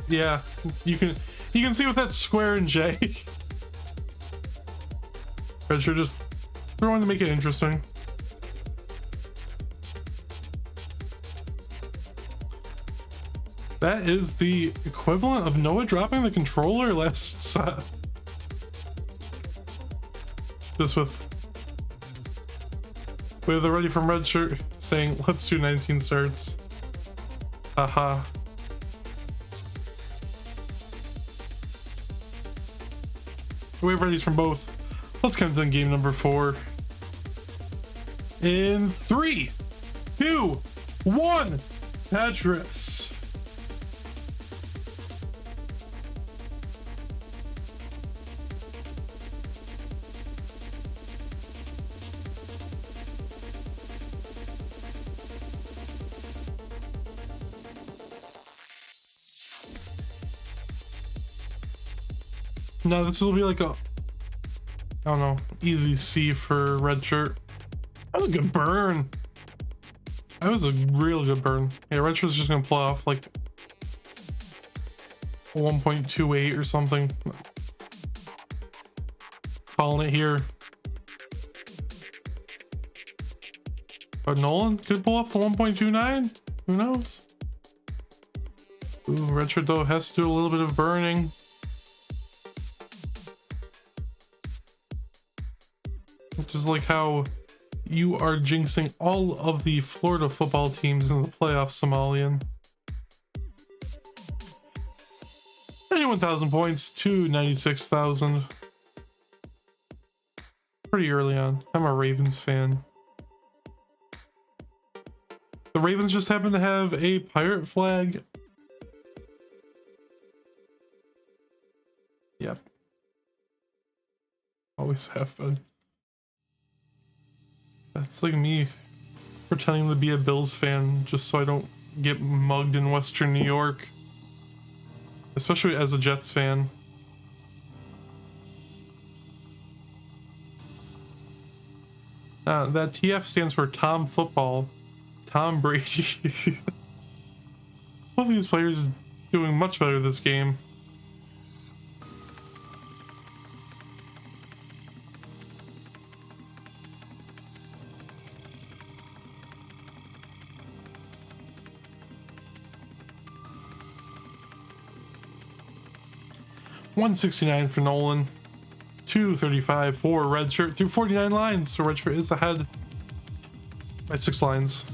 yeah. You can see with that square and J. Redshirt just throwing to make it interesting. That is the equivalent of Noah dropping the controller last set. Just with the ready from Redshirt saying, let's do 19 starts. Haha. We have readies from both. Let's count down game number 4. In 3, 2, 1, Tetris. Now this will be like a, I don't know, easy C for Redshirt. That was a good burn. That was a real good burn. Yeah, Redshirt's just gonna pull off like 1.28 or something. Calling it here. But Nolan could pull off the 1.29. Who knows? Ooh, Redshirt though has to do a little bit of burning. Just like how you are jinxing all of the Florida football teams in the playoffs, Somalian. 91,000 points to 96,000. Pretty early on. I'm a Ravens fan. The Ravens just happen to have a pirate flag. Yep. Always have been. That's like me pretending to be a Bills fan just so I don't get mugged in Western New York. Especially as a Jets fan. That TF stands for Tom Football. Tom Brady. Both of these players doing much better this game. $169 for Nolan, $235 for Redshirt through 49 lines. So Redshirt is ahead by 6 lines.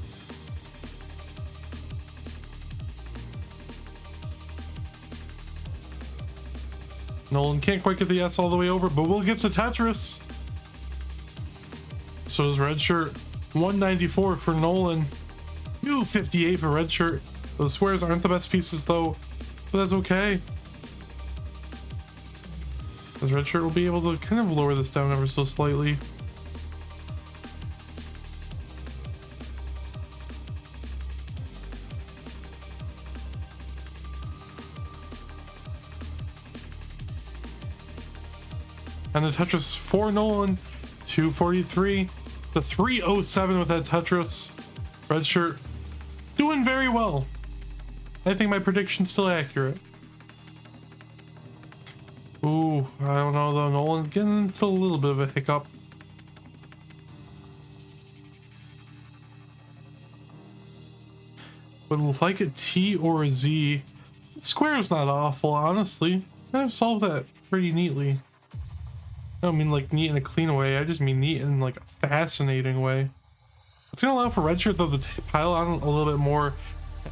Nolan can't quite get the S all the way over, but we'll get the Tetris. So is Redshirt. 194 for Nolan, 258 for Redshirt. Those squares aren't the best pieces though, but that's okay. As Redshirt will be able to kind of lower this down ever so slightly. And the Tetris for Nolan, 243 to 307 with that Tetris. Redshirt doing very well. I think my prediction's still accurate. Ooh, I don't know though. Nolan getting into a little bit of a hiccup. Would like a T or a Z. square is not awful, honestly. I've solved that pretty neatly. I don't mean like neat in a clean way, I just mean neat in like a fascinating way. It's gonna allow for Redshirt though to pile on a little bit more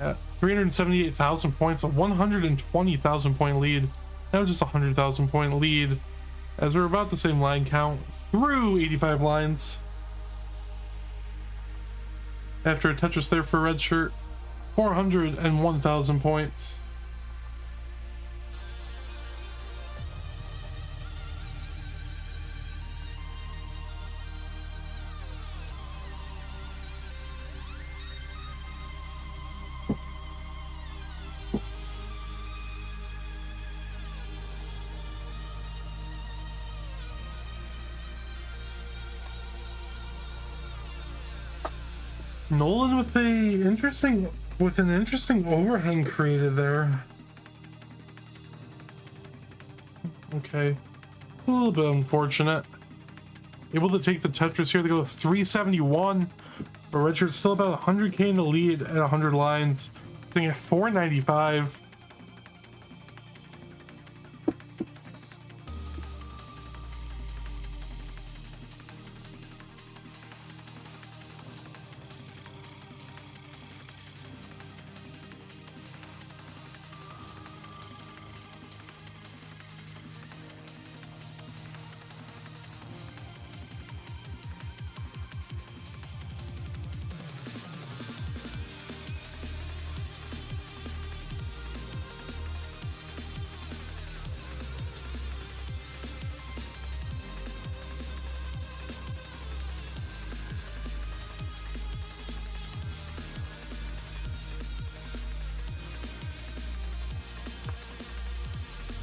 at 378,000 points, a 120,000 point lead. Now just a 100,000 point lead, as we're about the same line count through 85 lines. After a Tetris there for Redshirt, 401,000 points. Nolan with an interesting overhang created there. Okay, a little bit unfortunate. Able to take the Tetris here to go to 371, but Redshirt's still about 100k in the lead at 100 lines, sitting at 495.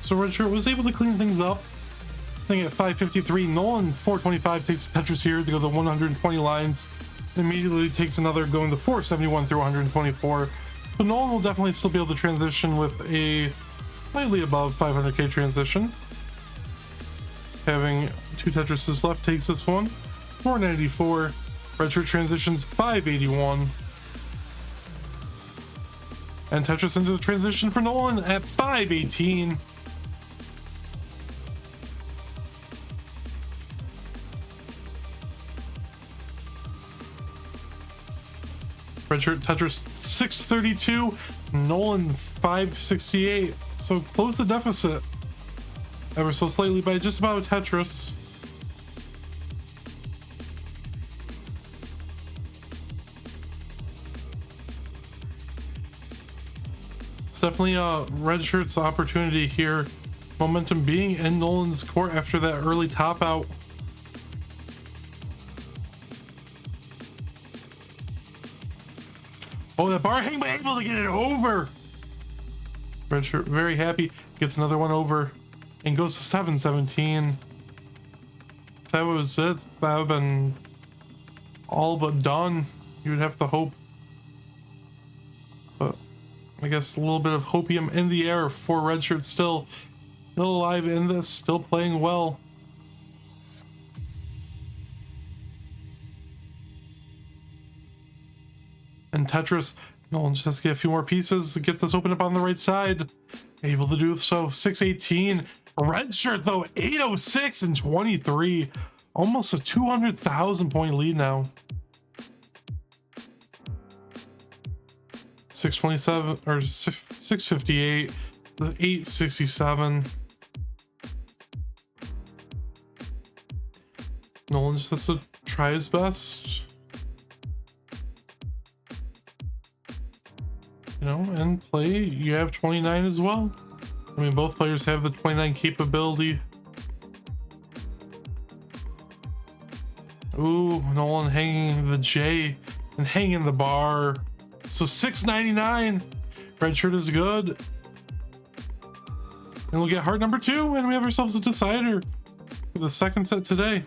So Redshirt was able to clean things up. I think at 553, Nolan 425 takes the Tetris here to go to 120 lines. Immediately takes another going to 471 through 124. So Nolan will definitely still be able to transition with a slightly above 500k transition. Having two Tetrises left takes this one. 494. Redshirt transitions 581. And Tetris into the transition for Nolan at 518. Redshirt Tetris 632, Nolan 568. So close the deficit ever so slightly by just about a Tetris. It's definitely Redshirt's opportunity here. Momentum being in Nolan's court after that early top out. Oh, that bar hang, but able to get it over. Redshirt very happy, gets another one over and goes to 717. That was it. That would have been all but done. You would have to hope. But I guess a little bit of hopium in the air for Redshirt, still alive in this, still playing well. And Tetris, Nolan just has to get a few more pieces to get this open up on the right side. Able to do so. 618. Redshirt though, 806 and 23. Almost a 200,000 point lead now. 627 or 658. 867. Nolan just has to try his best. You know, and play. You have 29 as well. I mean, both players have the 29 capability. Ooh, Nolan hanging the J and hanging the bar. So 699. Redshirt is good. And we'll get heart number 2, and we have ourselves a decider for the second set today.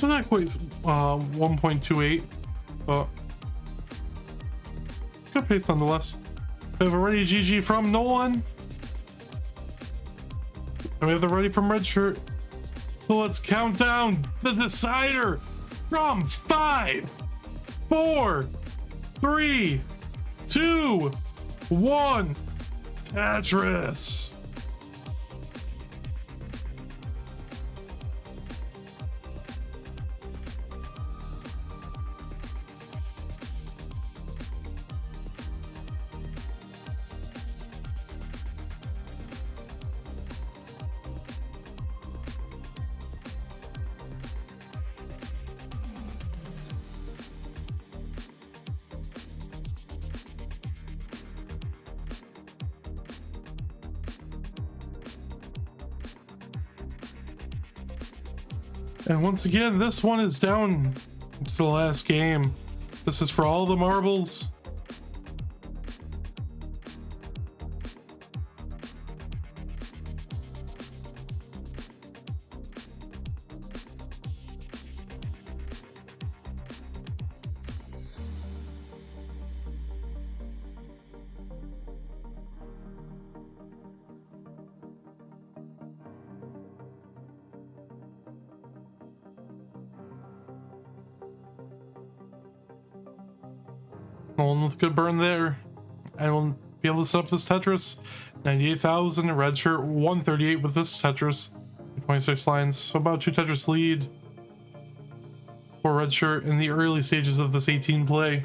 So not quite 1.28, but good pace nonetheless. We have a ready GG from Nolan. And we have the ready from Redshirt. So let's count down the decider from 5, 4, 3, 2, 1. Tetris. And once again, this one is down to the last game. This is for all the marbles. Nolan with good burn there. I will be able to set up this Tetris. 98,000, Redshirt 138 with this Tetris. 26 lines, so about 2 Tetris lead for Redshirt in the early stages of this 18 play.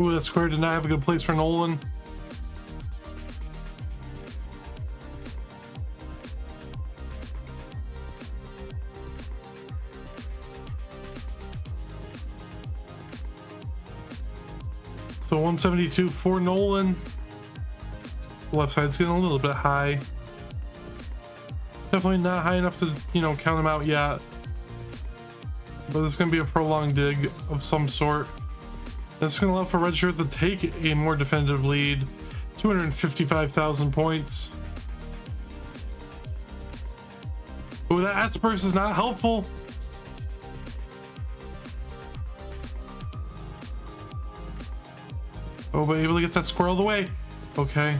Ooh, that square did not have a good place for Nolan. So 172 for Nolan. Left side's getting a little bit high. Definitely not high enough to, count him out yet. But this is going to be a prolonged dig of some sort. That's going to allow for Redshirt to take a more definitive lead. 255,000 points. Oh, that asperse is not helpful. Oh, but able to get that square all the way. Okay.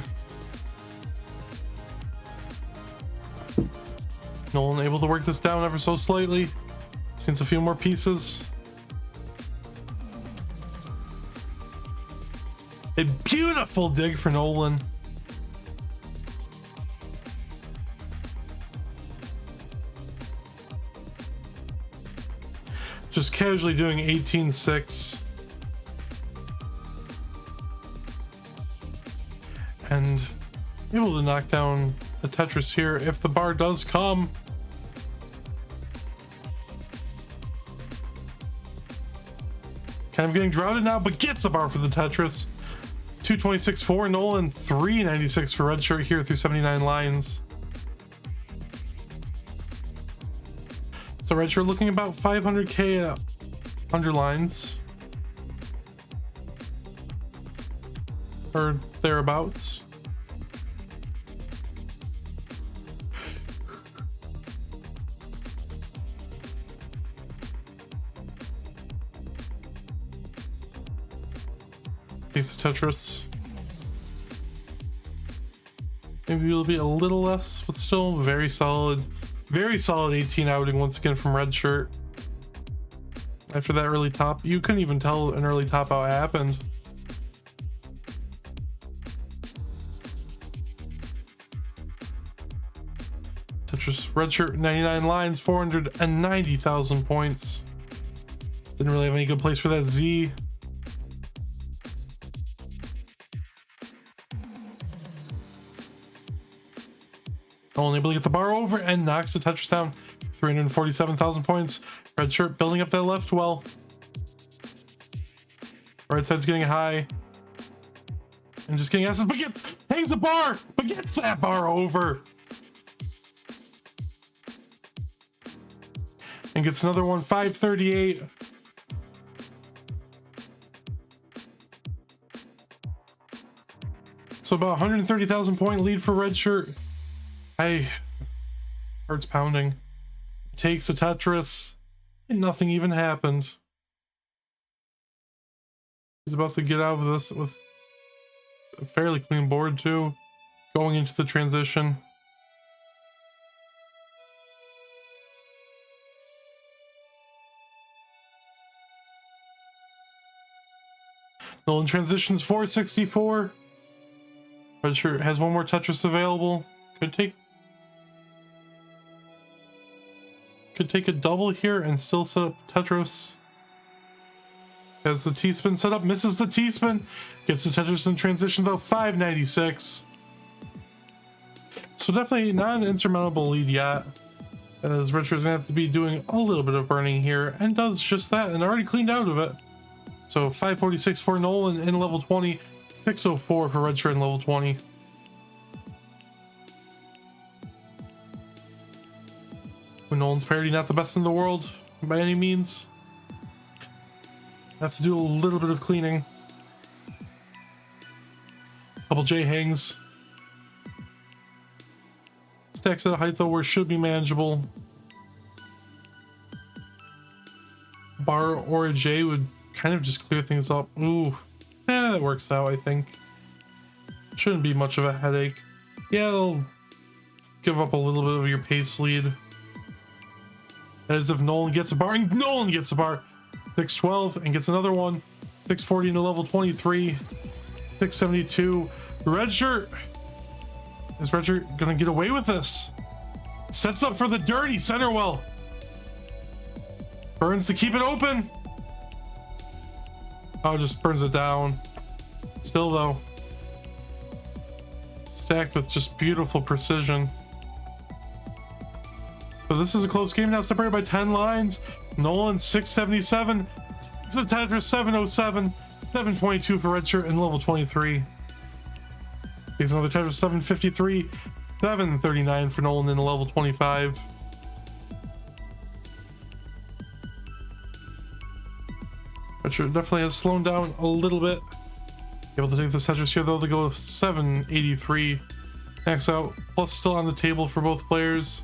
Nolan able to work this down ever so slightly. Since a few more pieces. A beautiful dig for Nolan. Just casually doing 18-6. And able to knock down the Tetris here if the bar does come. Kind of getting droughted now, but gets the bar for the Tetris. 226 for Nolan, 396 for Redshirt here through 79 lines. So Redshirt looking about 500k underlines. Or thereabouts. Piece of Tetris. Maybe it'll be a little less, but still very solid 18 outing once again from Redshirt. After that early top, you couldn't even tell an early top out happened. Tetris Redshirt 99 lines, 490,000 points. Didn't really have any good place for that Z. Nolan able to get the bar over and knocks the Tetris down. 347,000 points. Redshirt building up that left well. Right side's getting high. And just getting S's, but hangs the bar, but gets that bar over. And gets another one, 538. So about 130,000 point lead for Redshirt. Heart's pounding. Takes a Tetris, and nothing even happened. He's about to get out of this with a fairly clean board too, going into the transition. Nolan transitions 464. Redshirt has one more Tetris available. Could take a double here and still set up Tetris. Has the T-spin set up, misses the T-spin, gets the Tetris in transition though, 596. So definitely not an insurmountable lead yet, as Redshirt's gonna have to be doing a little bit of burning here, and does just that, and already cleaned out of it. So 546 for Nolan in level 20, 604 for Redshirt in level 20. Nolan's parity not the best in the world by any means. Have to do a little bit of cleaning. Couple J hangs. Stacks at a height though where it should be manageable. Bar or a J would kind of just clear things up. Ooh, that works out, I think. Shouldn't be much of a headache. Yeah, it'll give up a little bit of your pace lead. As if Nolan gets a bar, and Nolan gets a bar. 612 and gets another one. 640 into level 23. 672. Redshirt. Is Redshirt gonna get away with this? Sets up for the dirty center well. Burns to keep it open. Oh, just burns it down. Still though, stacked with just beautiful precision. So this is a close game now, separated by 10 lines. Nolan 677, so Tetris 707, 722 for Redshirt in level 23. Here's another Tetris 753, 739 for Nolan in level 25. Redshirt definitely has slowed down a little bit. Able to take the Tetris here though to go 783. Max out, plus still on the table for both players.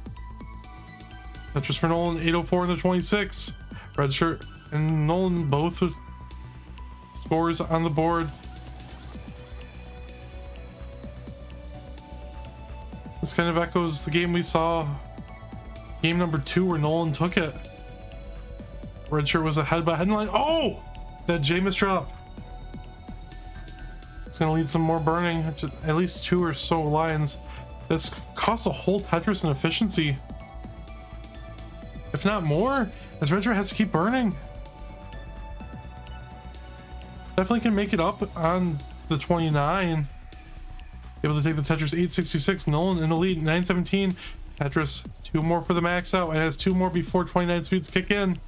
Tetris for Nolan, 804 into 26. Redshirt and Nolan both with scores on the board. This kind of echoes the game we saw, game number 2, where Nolan took it. Redshirt was ahead by headline. Oh, that J misdrop. It's gonna lead some more burning. At least 2 or so lines. This costs a whole Tetris in efficiency, if not more, as Redshirt has to keep burning. Definitely can make it up on the 29. Able to take the Tetris 866. Nolan in the lead, 917. Tetris 2 more for the max out, and has 2 more before 29 speeds kick in.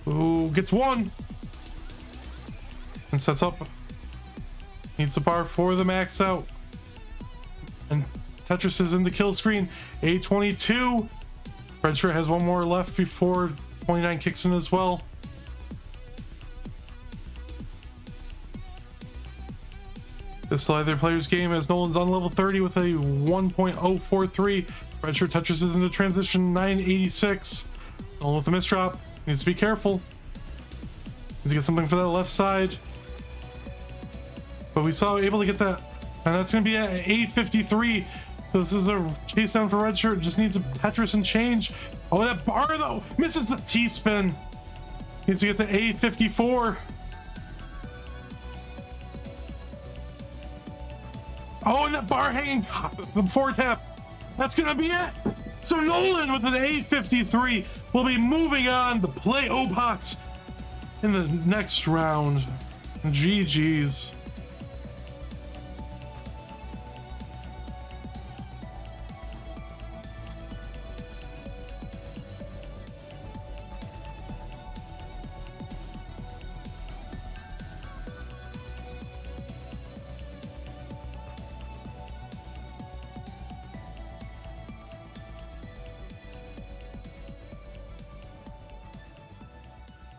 Ooh, gets 1 and sets up. Needs the bar for the max out, and Tetris is in the kill screen. 822. Redshirt has 1 more left before 29 kicks in as well. This is still either player's game, as Nolan's on level 30 with a 1.043. Redshirt Tetris is into transition, 986. Nolan with a misdrop. Needs to be careful. Needs to get something for that left side. But we saw able to get that, and that's going to be at 853. So this is a chase down for Redshirt. Just needs a Tetris and change. Oh, that bar though misses the T-spin. Needs to get to 854. Oh, and that bar hanging, the 4 tap. That's gonna be it. So Nolan with an 853 will be moving on to play Opox in the next round. GG's.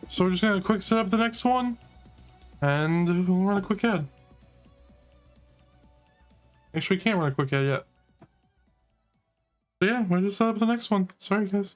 So we're just gonna quick set up the next one and we'll run a quick ad. Actually, we can't run a quick ad yet. But yeah, we'll just set up the next one. Sorry, guys.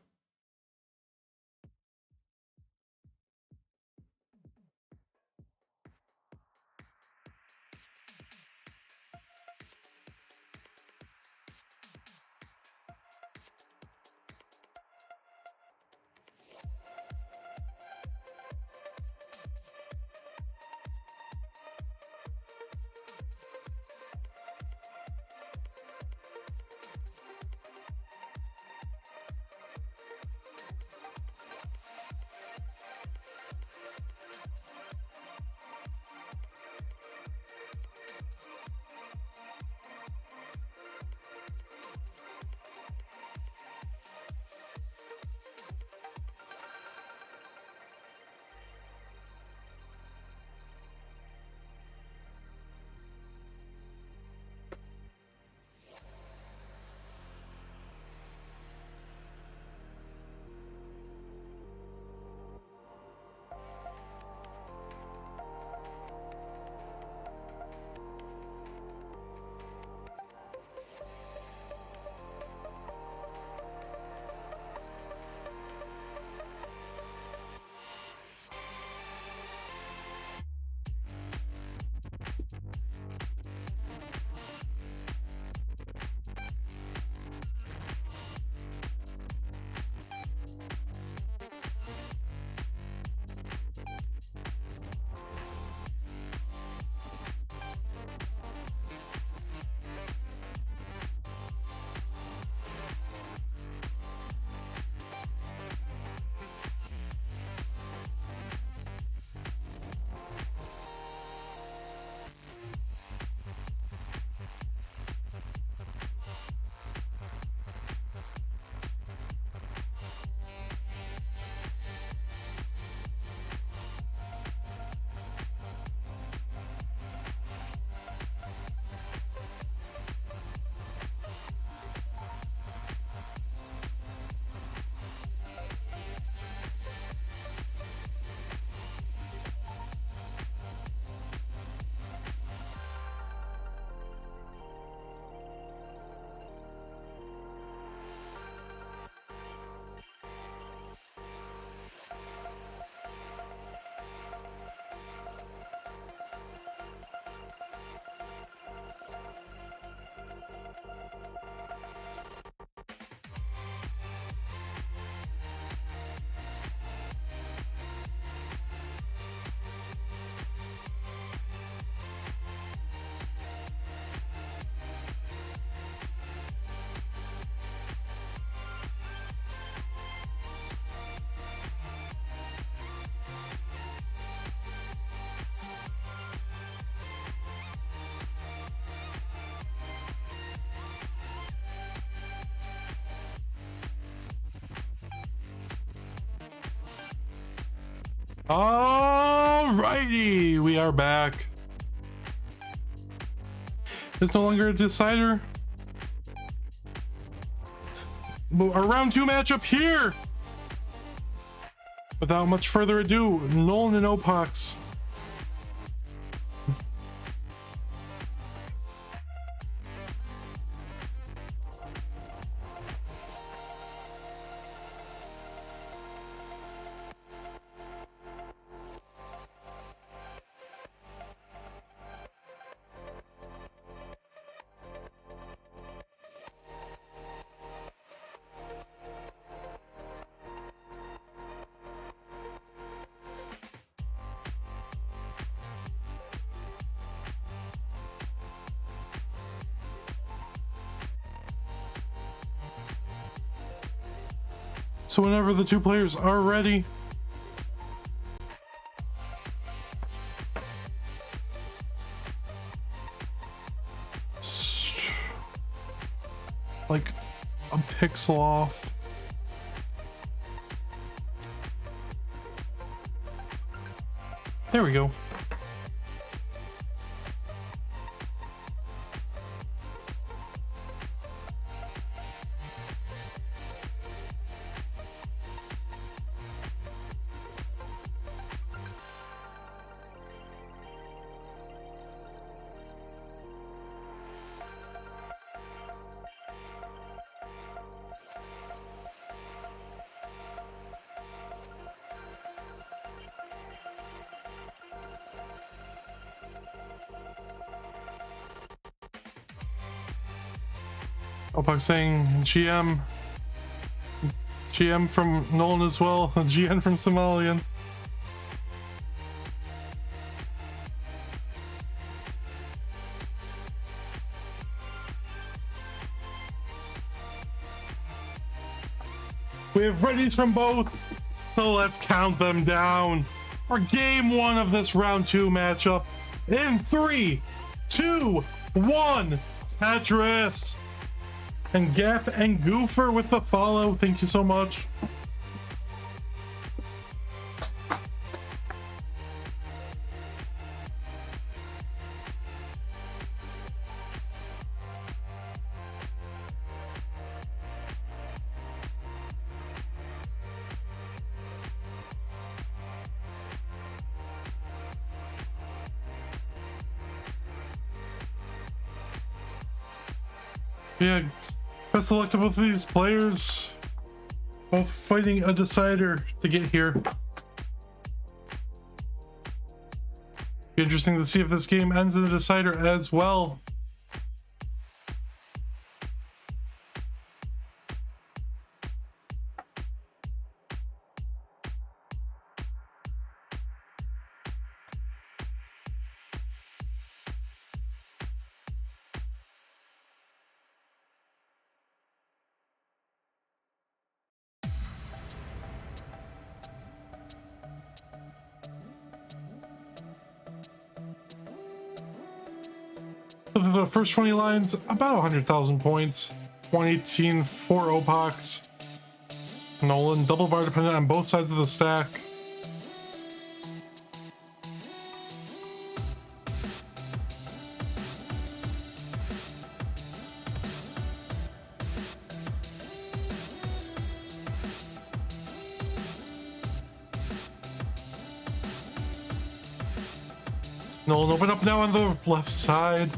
Alrighty, we are back. It's no longer a decider. But our round 2 matchup here. Without much further ado, Nolan and Opox. So whenever the 2 players are ready, like a pixel off. There we go. Opox saying GM from Nolan as well, GN from Somalian. We have readies from both, so let's count them down for game one of this round two matchup in 3, 2, 1. Tetris. And Gap and Goofer with the follow. Thank you so much. Yeah, best of luck to both of these players. Both fighting a decider to get here. Be interesting to see if this game ends in a decider as well. For the first 20 lines, about 100,000 points. 118 for Opox. Nolan, double bar dependent on both sides of the stack. Nolan, open up now on the left side.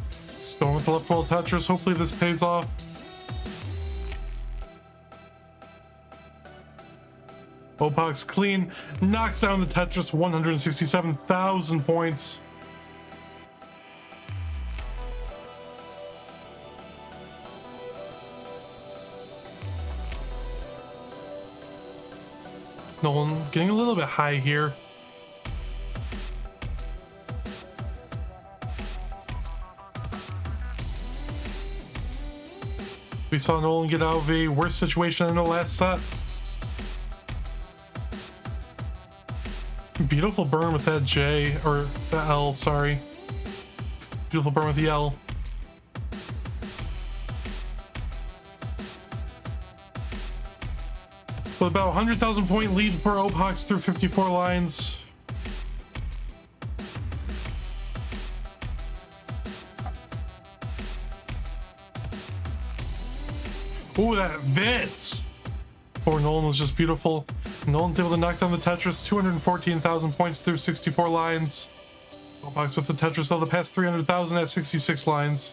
Going with the left wall Tetris. Hopefully this pays off. Opox clean. Knocks down the Tetris. 167,000 points. Nolan getting a little bit high here. We saw Nolan get out of a worse situation in the last set. Beautiful burn with that J, or the L, sorry. Beautiful burn with the L. With about 100,000 point lead for Opox through 54 lines. Ooh, that Vitz! Poor Nolan was just beautiful. Nolan's able to knock down the Tetris. 214,000 points through 64 lines. Opox with the Tetris of the past 300,000 at 66 lines.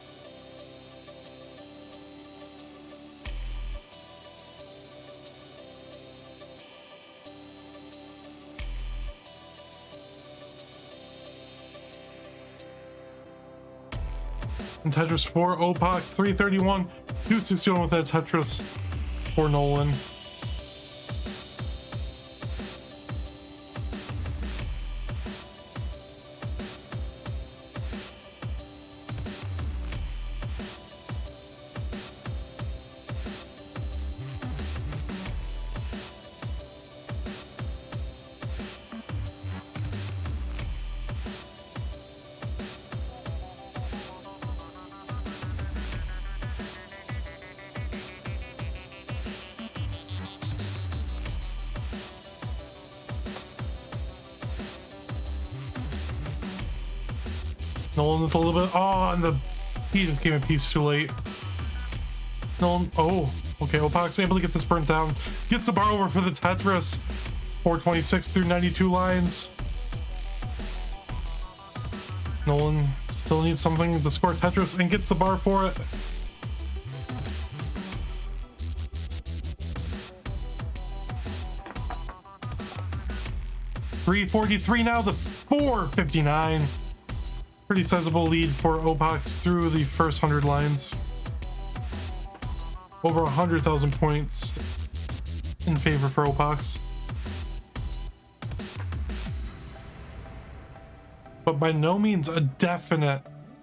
And Tetris for Opox, 331, 261 with that Tetris for Nolan. Nolan with a little bit. Oh, and he just came a piece too late. Nolan. Oh, okay. Opox able to get this burnt down. Gets the bar over for the Tetris. 426 through 92 lines. Nolan still needs something to score Tetris and gets the bar for it. $343 now to $459. Pretty sizable lead for Opox through the first 100 lines. over 100,000 points in favor for Opox. But by no means a definite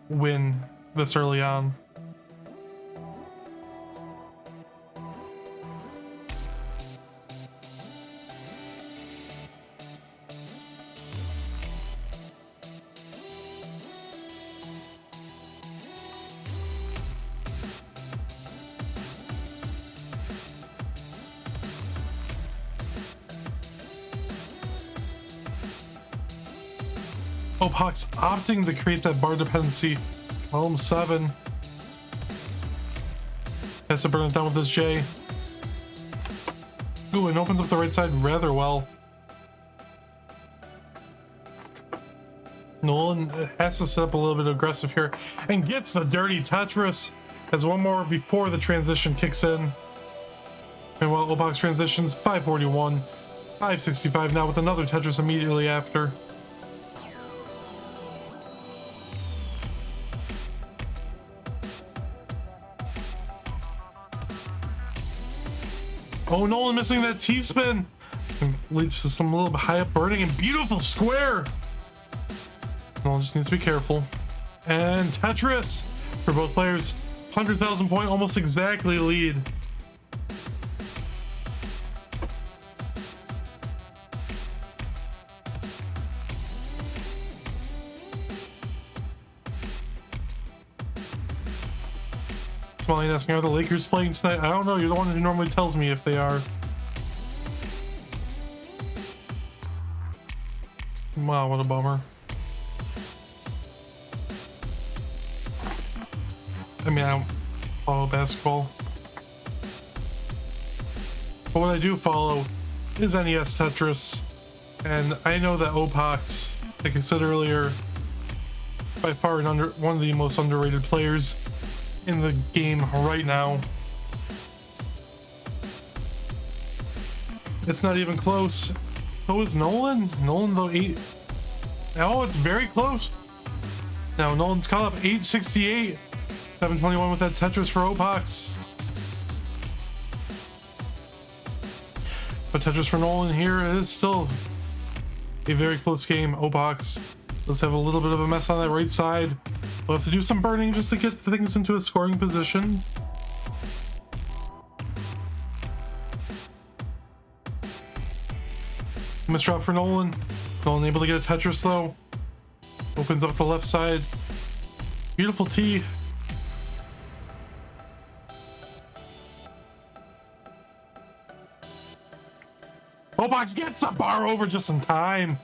win this early on. Opox opting to create that bar dependency. Column 7. Has to burn it down with this J. Ooh, and opens up the right side rather well. Nolan has to set up a little bit aggressive here and gets the dirty Tetris. Has one more before the transition kicks in. And while Opox transitions 541, 565 now with another Tetris immediately after. Oh, Nolan missing that T-spin. Leads to some little bit high up burning and beautiful square. Nolan just needs to be careful. And Tetris for both players. 100,000 point, almost exactly lead. Smiley asking, are the Lakers playing tonight? I don't know. You're the one who normally tells me if they are. Wow, what a bummer. I mean, I don't follow basketball. But what I do follow is NES Tetris. And I know that Opox, like I said earlier, by far one of the most underrated players in the game right now. It's not even close. So is Nolan. Nolan though 8. Oh, it's very close. Now Nolan's caught up 868. 721 with that Tetris for Opox. But Tetris for Nolan here is still a very close game. Opox does have a little bit of a mess on that right side. We'll have to do some burning just to get things into a scoring position. Misdrop for Nolan. Nolan able to get a Tetris though. Opens up the left side. Beautiful T. Opox gets the bar over just in time.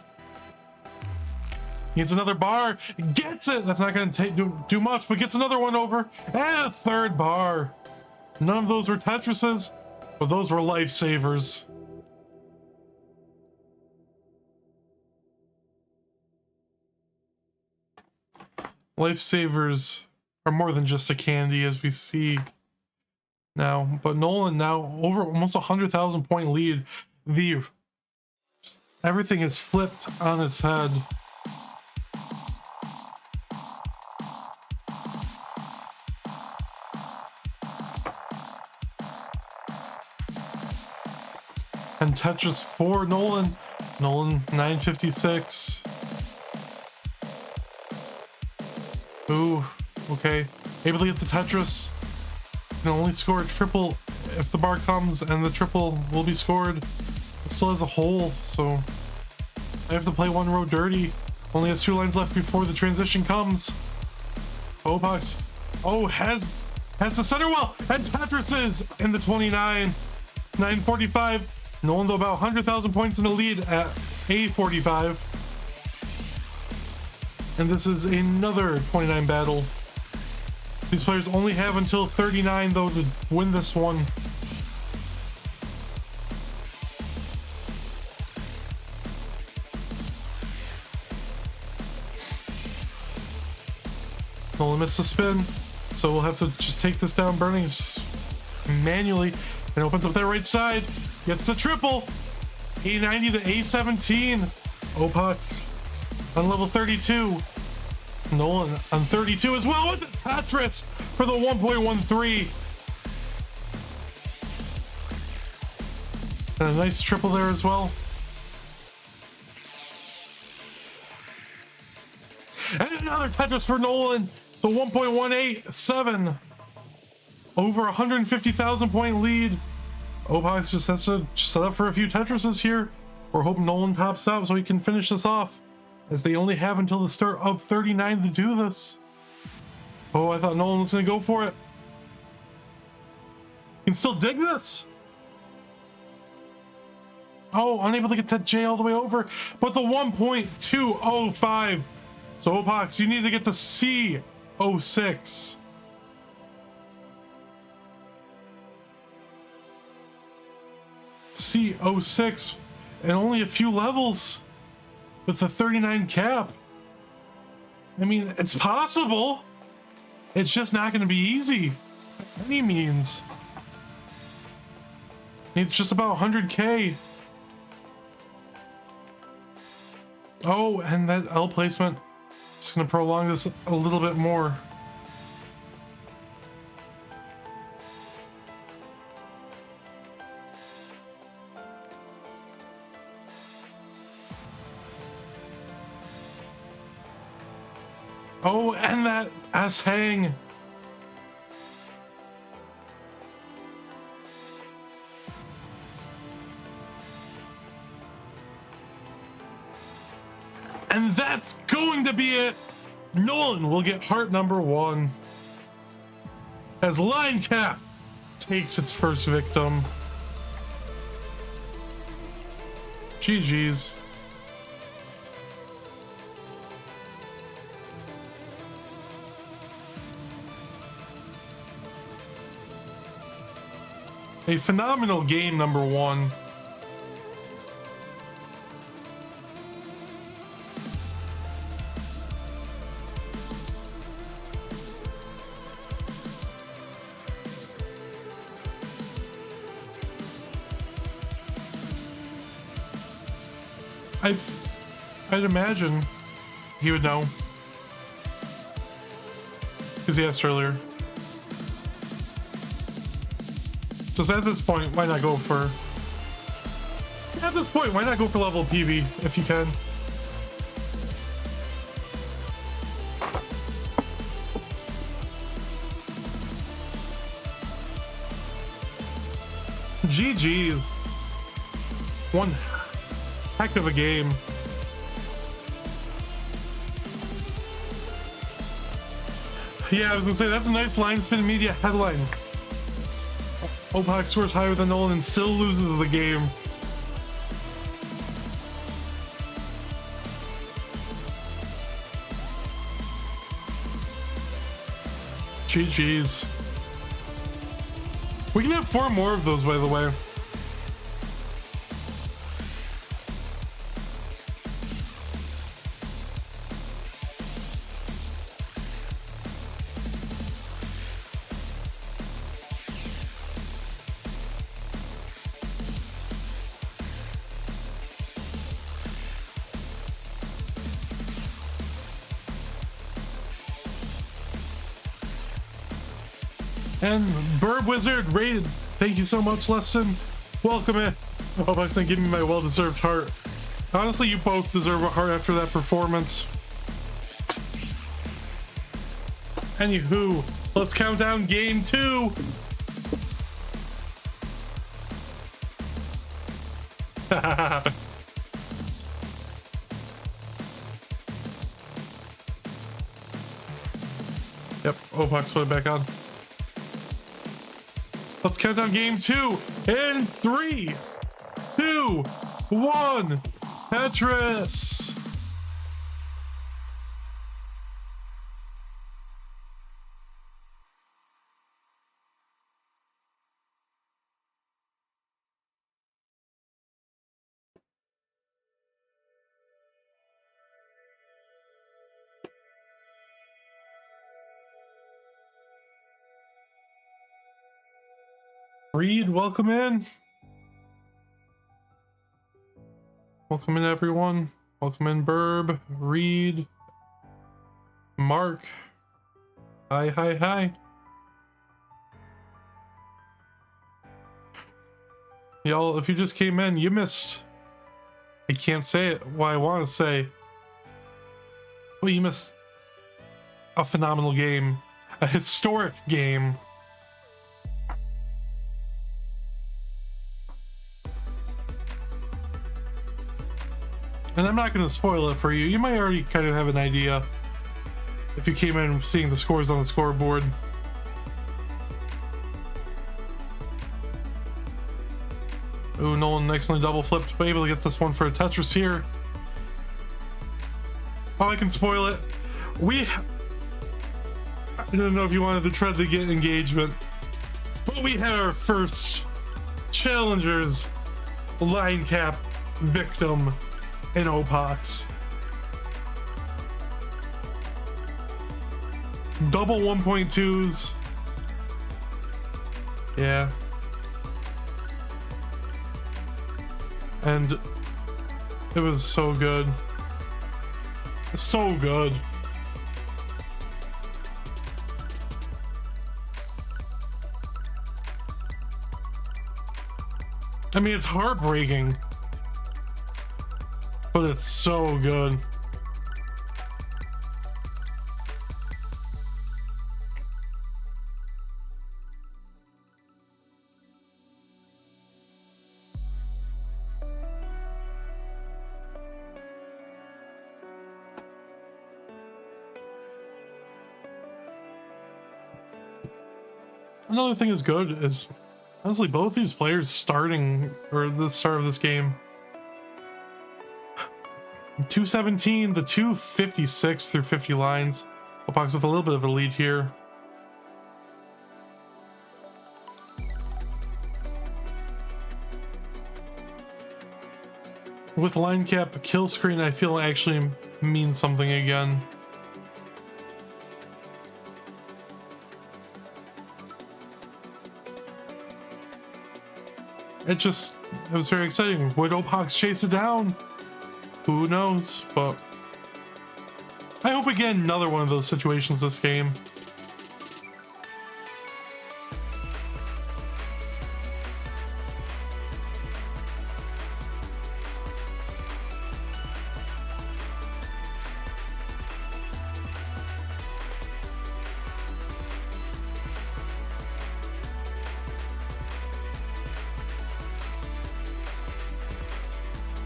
Gets another bar, gets it. That's not going to do much, but gets another one over. And a third bar. None of those were Tetrises, but those were lifesavers. Lifesavers are more than just a candy, as we see now. But Nolan now over almost 100,000 point lead. Everything is flipped on its head. And Tetris for Nolan. Nolan 956. Ooh, okay. Able to get the Tetris. Can only score a triple if the bar comes, and the triple will be scored. It still has a hole, so I have to play one row dirty. Only has 2 lines left before the transition comes. Opox, oh, has the center well, and Tetris is in the 29. 945. Nolan though about 100,000 points in the lead at 845. And this is another 29 battle. These players only have until 39 though to win this one. Nolan missed the spin, so we'll have to just take this down burning manually. And opens up that right side, gets the triple. 890 to 817. Opox on level 32. Nolan on 32 as well with the Tetris for the 1.13. And a nice triple there as well. And another Tetris for Nolan. The 1.187. Over 150,000 point lead. Opox just has to set up for a few Tetrises here. We're hoping Nolan tops out so he can finish this off, as they only have until the start of 39 to do this. Oh, I thought Nolan was going to go for it. You can still dig this. Oh, unable to get that J all the way over, but the 1.205. So Opox, you need to get the C06. C06 and only a few levels with the 39 cap. I mean, it's possible. It's just not going to be easy by any means. It's just about 100K. Oh, and that L placement. Just going to prolong this a little bit more. Oh, and that S hang. And that's going to be it. Nolan will get heart number 1 as Line Cap takes its first victim. GG's. A phenomenal game, number 1. I'd imagine he would know, because he asked earlier. Just at this point, why not go for... At this point, why not go for level PV if you can? GG's. One heck of a game. Yeah, I was gonna say, that's a nice line spin media headline. Opox scores higher than Nolan and still loses the game. GG's. We can have 4 more of those, by the way. And Burb Wizard rated. Thank you so much, Lesson. Welcome in. Opox, and give me my well-deserved heart. Honestly, you both deserve a heart after that performance. Anywho, let's count down game 2. Yep, Opox put it back on. Let's count down game 2 in 3, 2, 1. Tetris. Reed, welcome in. Welcome in, everyone. Welcome in, Burb, Reed, Mark. Hi, hi, hi. Y'all, if you just came in, you missed. I can't say it what I want to say. Well, you missed a phenomenal game. A historic game. And I'm not going to spoil it for you. You might already kind of have an idea if you came in seeing the scores on the scoreboard. Ooh, Nolan excellently double flipped, but able to get this one for a Tetris here. Oh, I can spoil it. I don't know if you wanted to try to get engagement, but we had our first challengers line cap victim in Opox. Double 1.2s. Yeah. And it was so good. So good. I mean, it's heartbreaking, but it's so good. Another thing is good is honestly both these players starting or the start of this game. 217, the 256 through 50 lines. Opox with a little bit of a lead here. With line cap kill screen, I feel actually means something again. It was very exciting. Would Opox chase it down? Who knows? But I hope we get another one of those situations this game.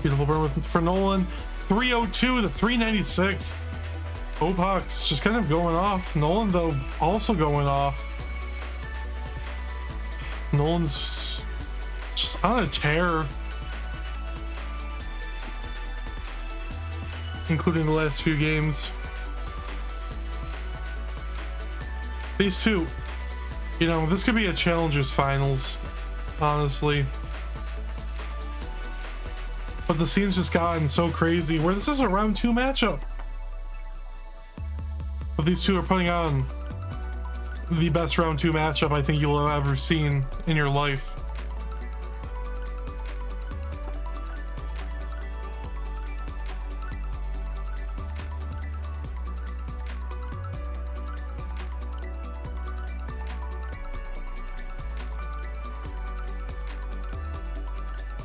Beautiful burn for Nolan. 302 to 396. Opox just kind of going off. Nolan, though, also going off. Nolan's just on a tear, including the last few games. These two, you know, this could be a Challengers Finals, honestly. But the scene's just gotten so crazy where this is a round 2 matchup. But these two are putting on the best round 2 matchup I think you'll have ever seen in your life.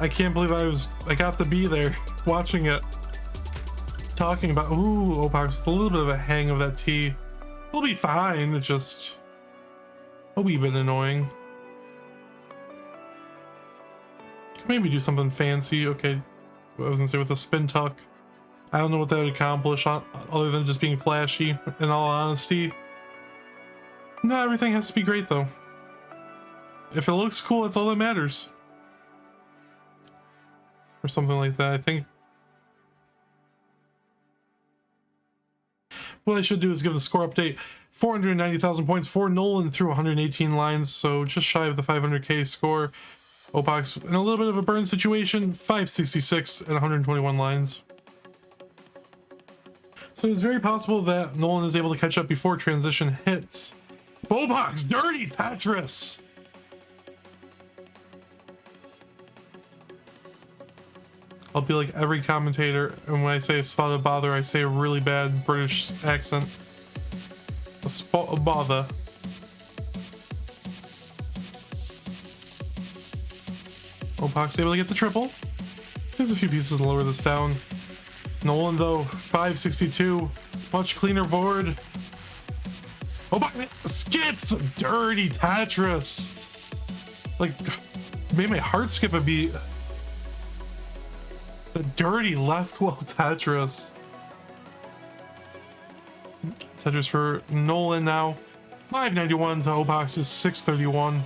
I can't believe I got to be there watching it, talking about, ooh, Opox with a little bit of a hang of that T. We'll be fine. It's just a wee bit annoying. Maybe do something fancy. Okay, I was gonna say with a spin tuck. I don't know what that would accomplish other than just being flashy, in all honesty. Not everything has to be great though. If it looks cool, that's all that matters. Or something like that. I think what I should do is give the score update. 490,000 points for Nolan through 118 lines, so just shy of the 500k score. Opox in a little bit of a burn situation, 566 and 121 lines. So it's very possible that Nolan is able to catch up before transition hits. Opox, dirty Tetris! I'll be like every commentator, and when I say a spot of bother, I say a really bad British accent. A spot of bother. Opox able to get the triple. There's a few pieces to lower this down. Nolan though, 562. Much cleaner board. Opox skits! Dirty Tetris! Like, made my heart skip a beat. The dirty left wall Tetris. Tetris for Nolan now. 591 to Opox's 631.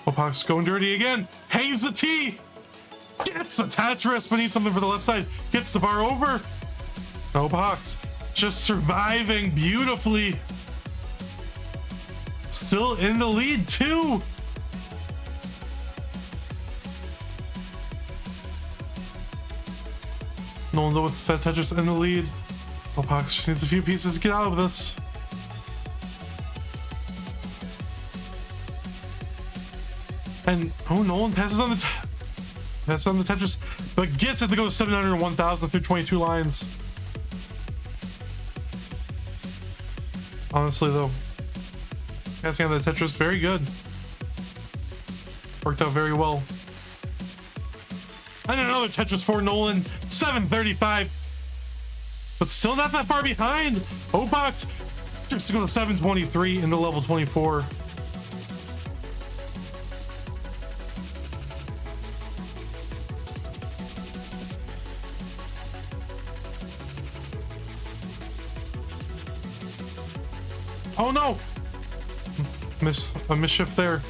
Opox going dirty again. Hangs the T. Gets the Tetris, but needs something for the left side. Gets the bar over. Opox just surviving beautifully. Still in the lead too. Nolan though with that Tetris in the lead. Opox just needs a few pieces to get out of this. And oh, Nolan passes on the Tetris, but gets it to go to 701,000 through 22 lines. Honestly though, passing on the Tetris, very good. Worked out very well. And another Tetris for Nolan, 735. But still not that far behind. Opox just to go to 723 into level 24. Oh no! A mischief there.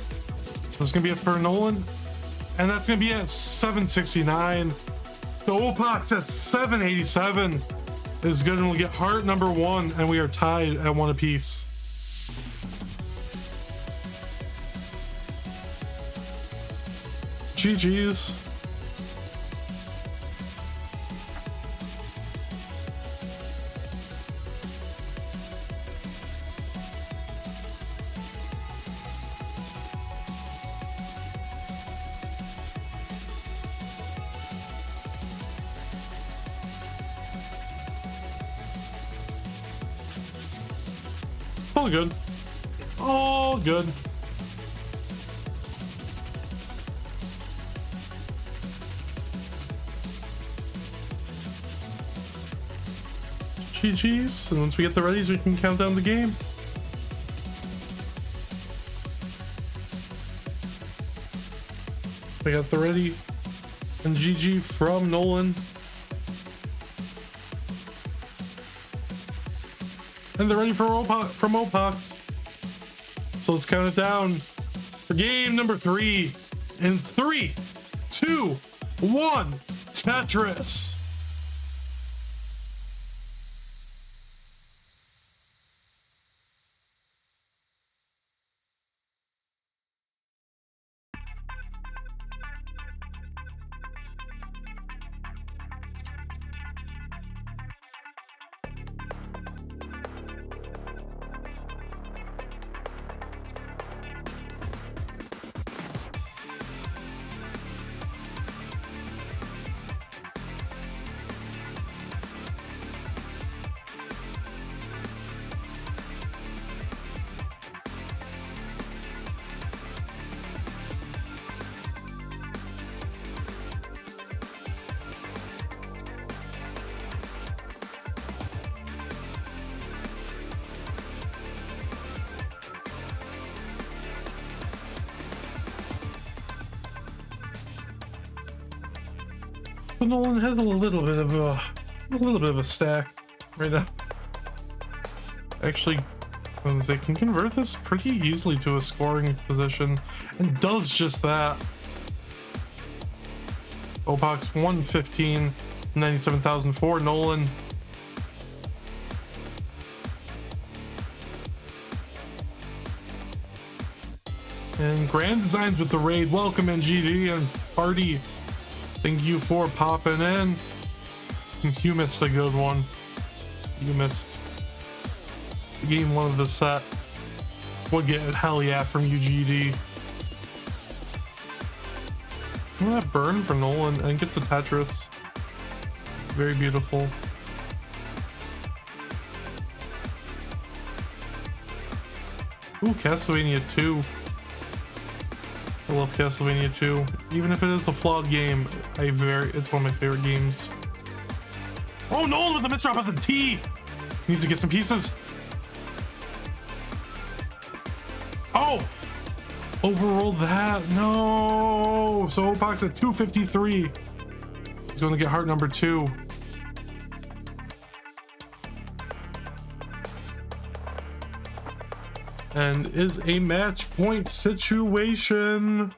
That's gonna be it for Nolan. And that's gonna be at 769. So Opox at 787 is good, and we'll get heart number 1, and we are tied at 1 apiece. GG's. All good. All good. GG's. And once we get the readies, we can count down the game. We got the ready and GG from Nolan. And they're ready for from Opox. So let's count it down for game number 3 in 3, 2, 1, Tetris. But Nolan has a little bit of a stack right now. Actually, they can convert this pretty easily to a scoring position, and does just that. Opox 115, 97,004. Nolan. And Grand Designs with the raid. Welcome NGD and Party. Thank you for popping in. You missed a good one. You missed game 1 of the set. We'll get it, hell yeah, from UGD. Look at that burn for Nolan, and gets a Tetris. Very beautiful. Ooh, Castlevania 2. I love Castlevania 2. Even if it is a flawed game, it's one of my favorite games. Oh, Nolan with the misdrop of the T! Needs to get some pieces. Oh! Overrolled that. No! So Opox at 253. He's going to get heart number 2. And is a match point situation.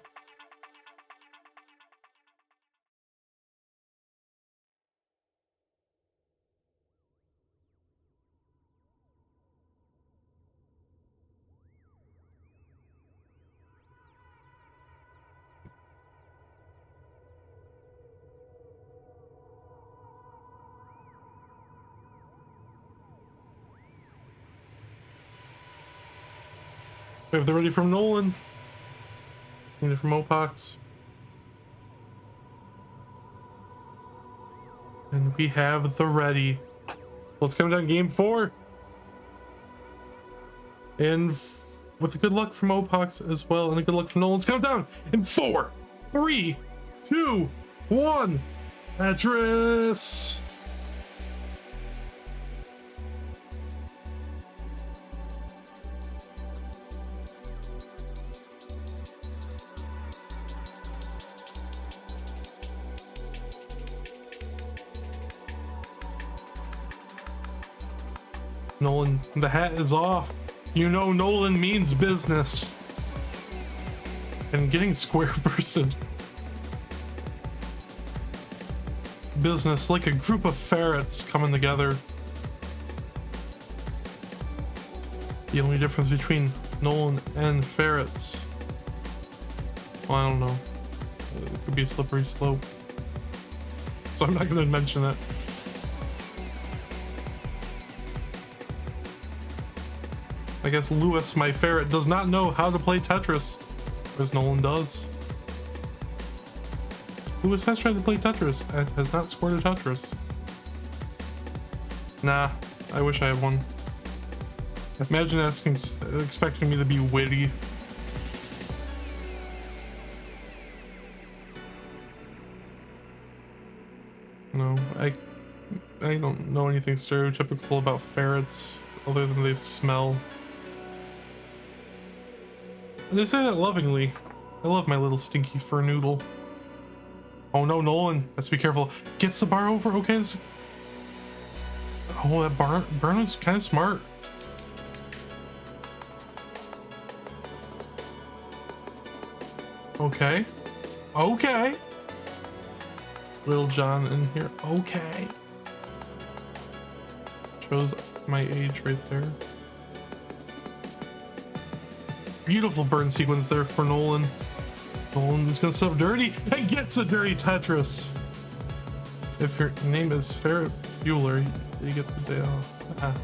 We have the ready from Nolan. Need it from Opox. And we have the ready. Let's come down game 4. And with the good luck from Opox as well, and the good luck from Nolan, let's count down in 4, 3, 2, 1. Tetris. Nolan, the hat is off. You know Nolan means business. And getting square bursted. Business, like a group of ferrets coming together. The only difference between Nolan and ferrets. Well, I don't know. It could be a slippery slope. So I'm not going to mention it. I guess Lewis, my ferret, does not know how to play Tetris, as Nolan does. Lewis has tried to play Tetris and has not scored a Tetris. Nah, I wish I had one. Imagine expecting me to be witty. No, I don't know anything stereotypical about ferrets other than they smell. They say that lovingly. I love my little stinky fur noodle. Oh no, Nolan. Let's be careful. Gets the bar over. Okay. Oh, that burn was kind of smart. Okay. Okay. Little John in here. Okay. Shows my age right there. Beautiful burn sequence there for Nolan. Nolan is gonna stuff dirty and gets a dirty Tetris. If your name is Ferret Bueller, you get the day off.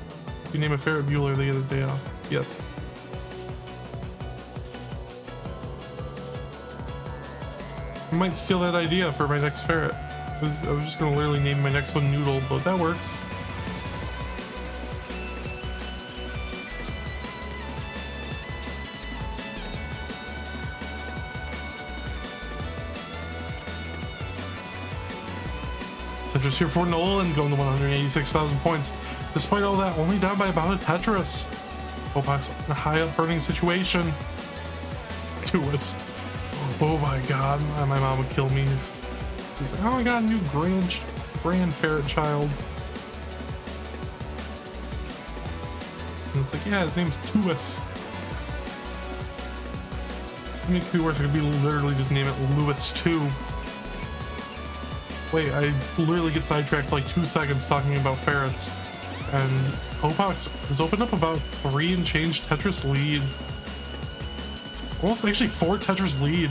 If you name a Ferret Bueller, they get a day off. Yes. I might steal that idea for my next ferret. I was just gonna literally name my next one Noodle, but that works. Tetris here for Nolan, going to 186,000 points. Despite all that, only down by about a Tetris. Opox in a high up burning situation. To us. Oh my god, my mom would kill me. She's like, oh, I got a new grand ferret child. And it's like, yeah, his name's Tuus. It makes me worse. I could be literally just name it Lewis 2. Wait, I literally get sidetracked for like 2 seconds talking about ferrets. And Opox has opened up about 3 and change Tetris lead. Almost actually 4 Tetris lead.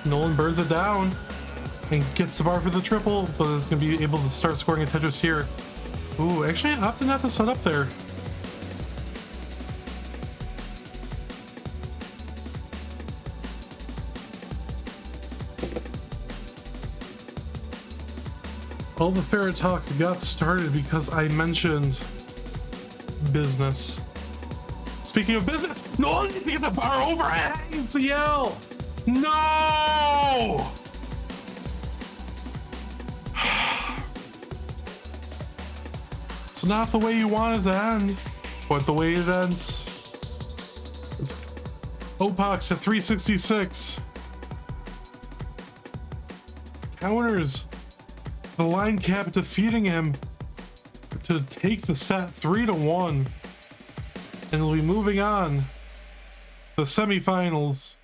Nolan burns it down and gets the bar for the triple, but is going to be able to start scoring a Tetris here. Ooh, actually I opted not to set up there. All the fair talk got started because I mentioned business. Speaking of business, Nolan needs to get the bar overhead ACL. No! So not the way you want it to end, but the way it ends. It's Opox at 366. Counters the line cap, defeating him to take the set 3-1. And we'll be moving on to the semifinals.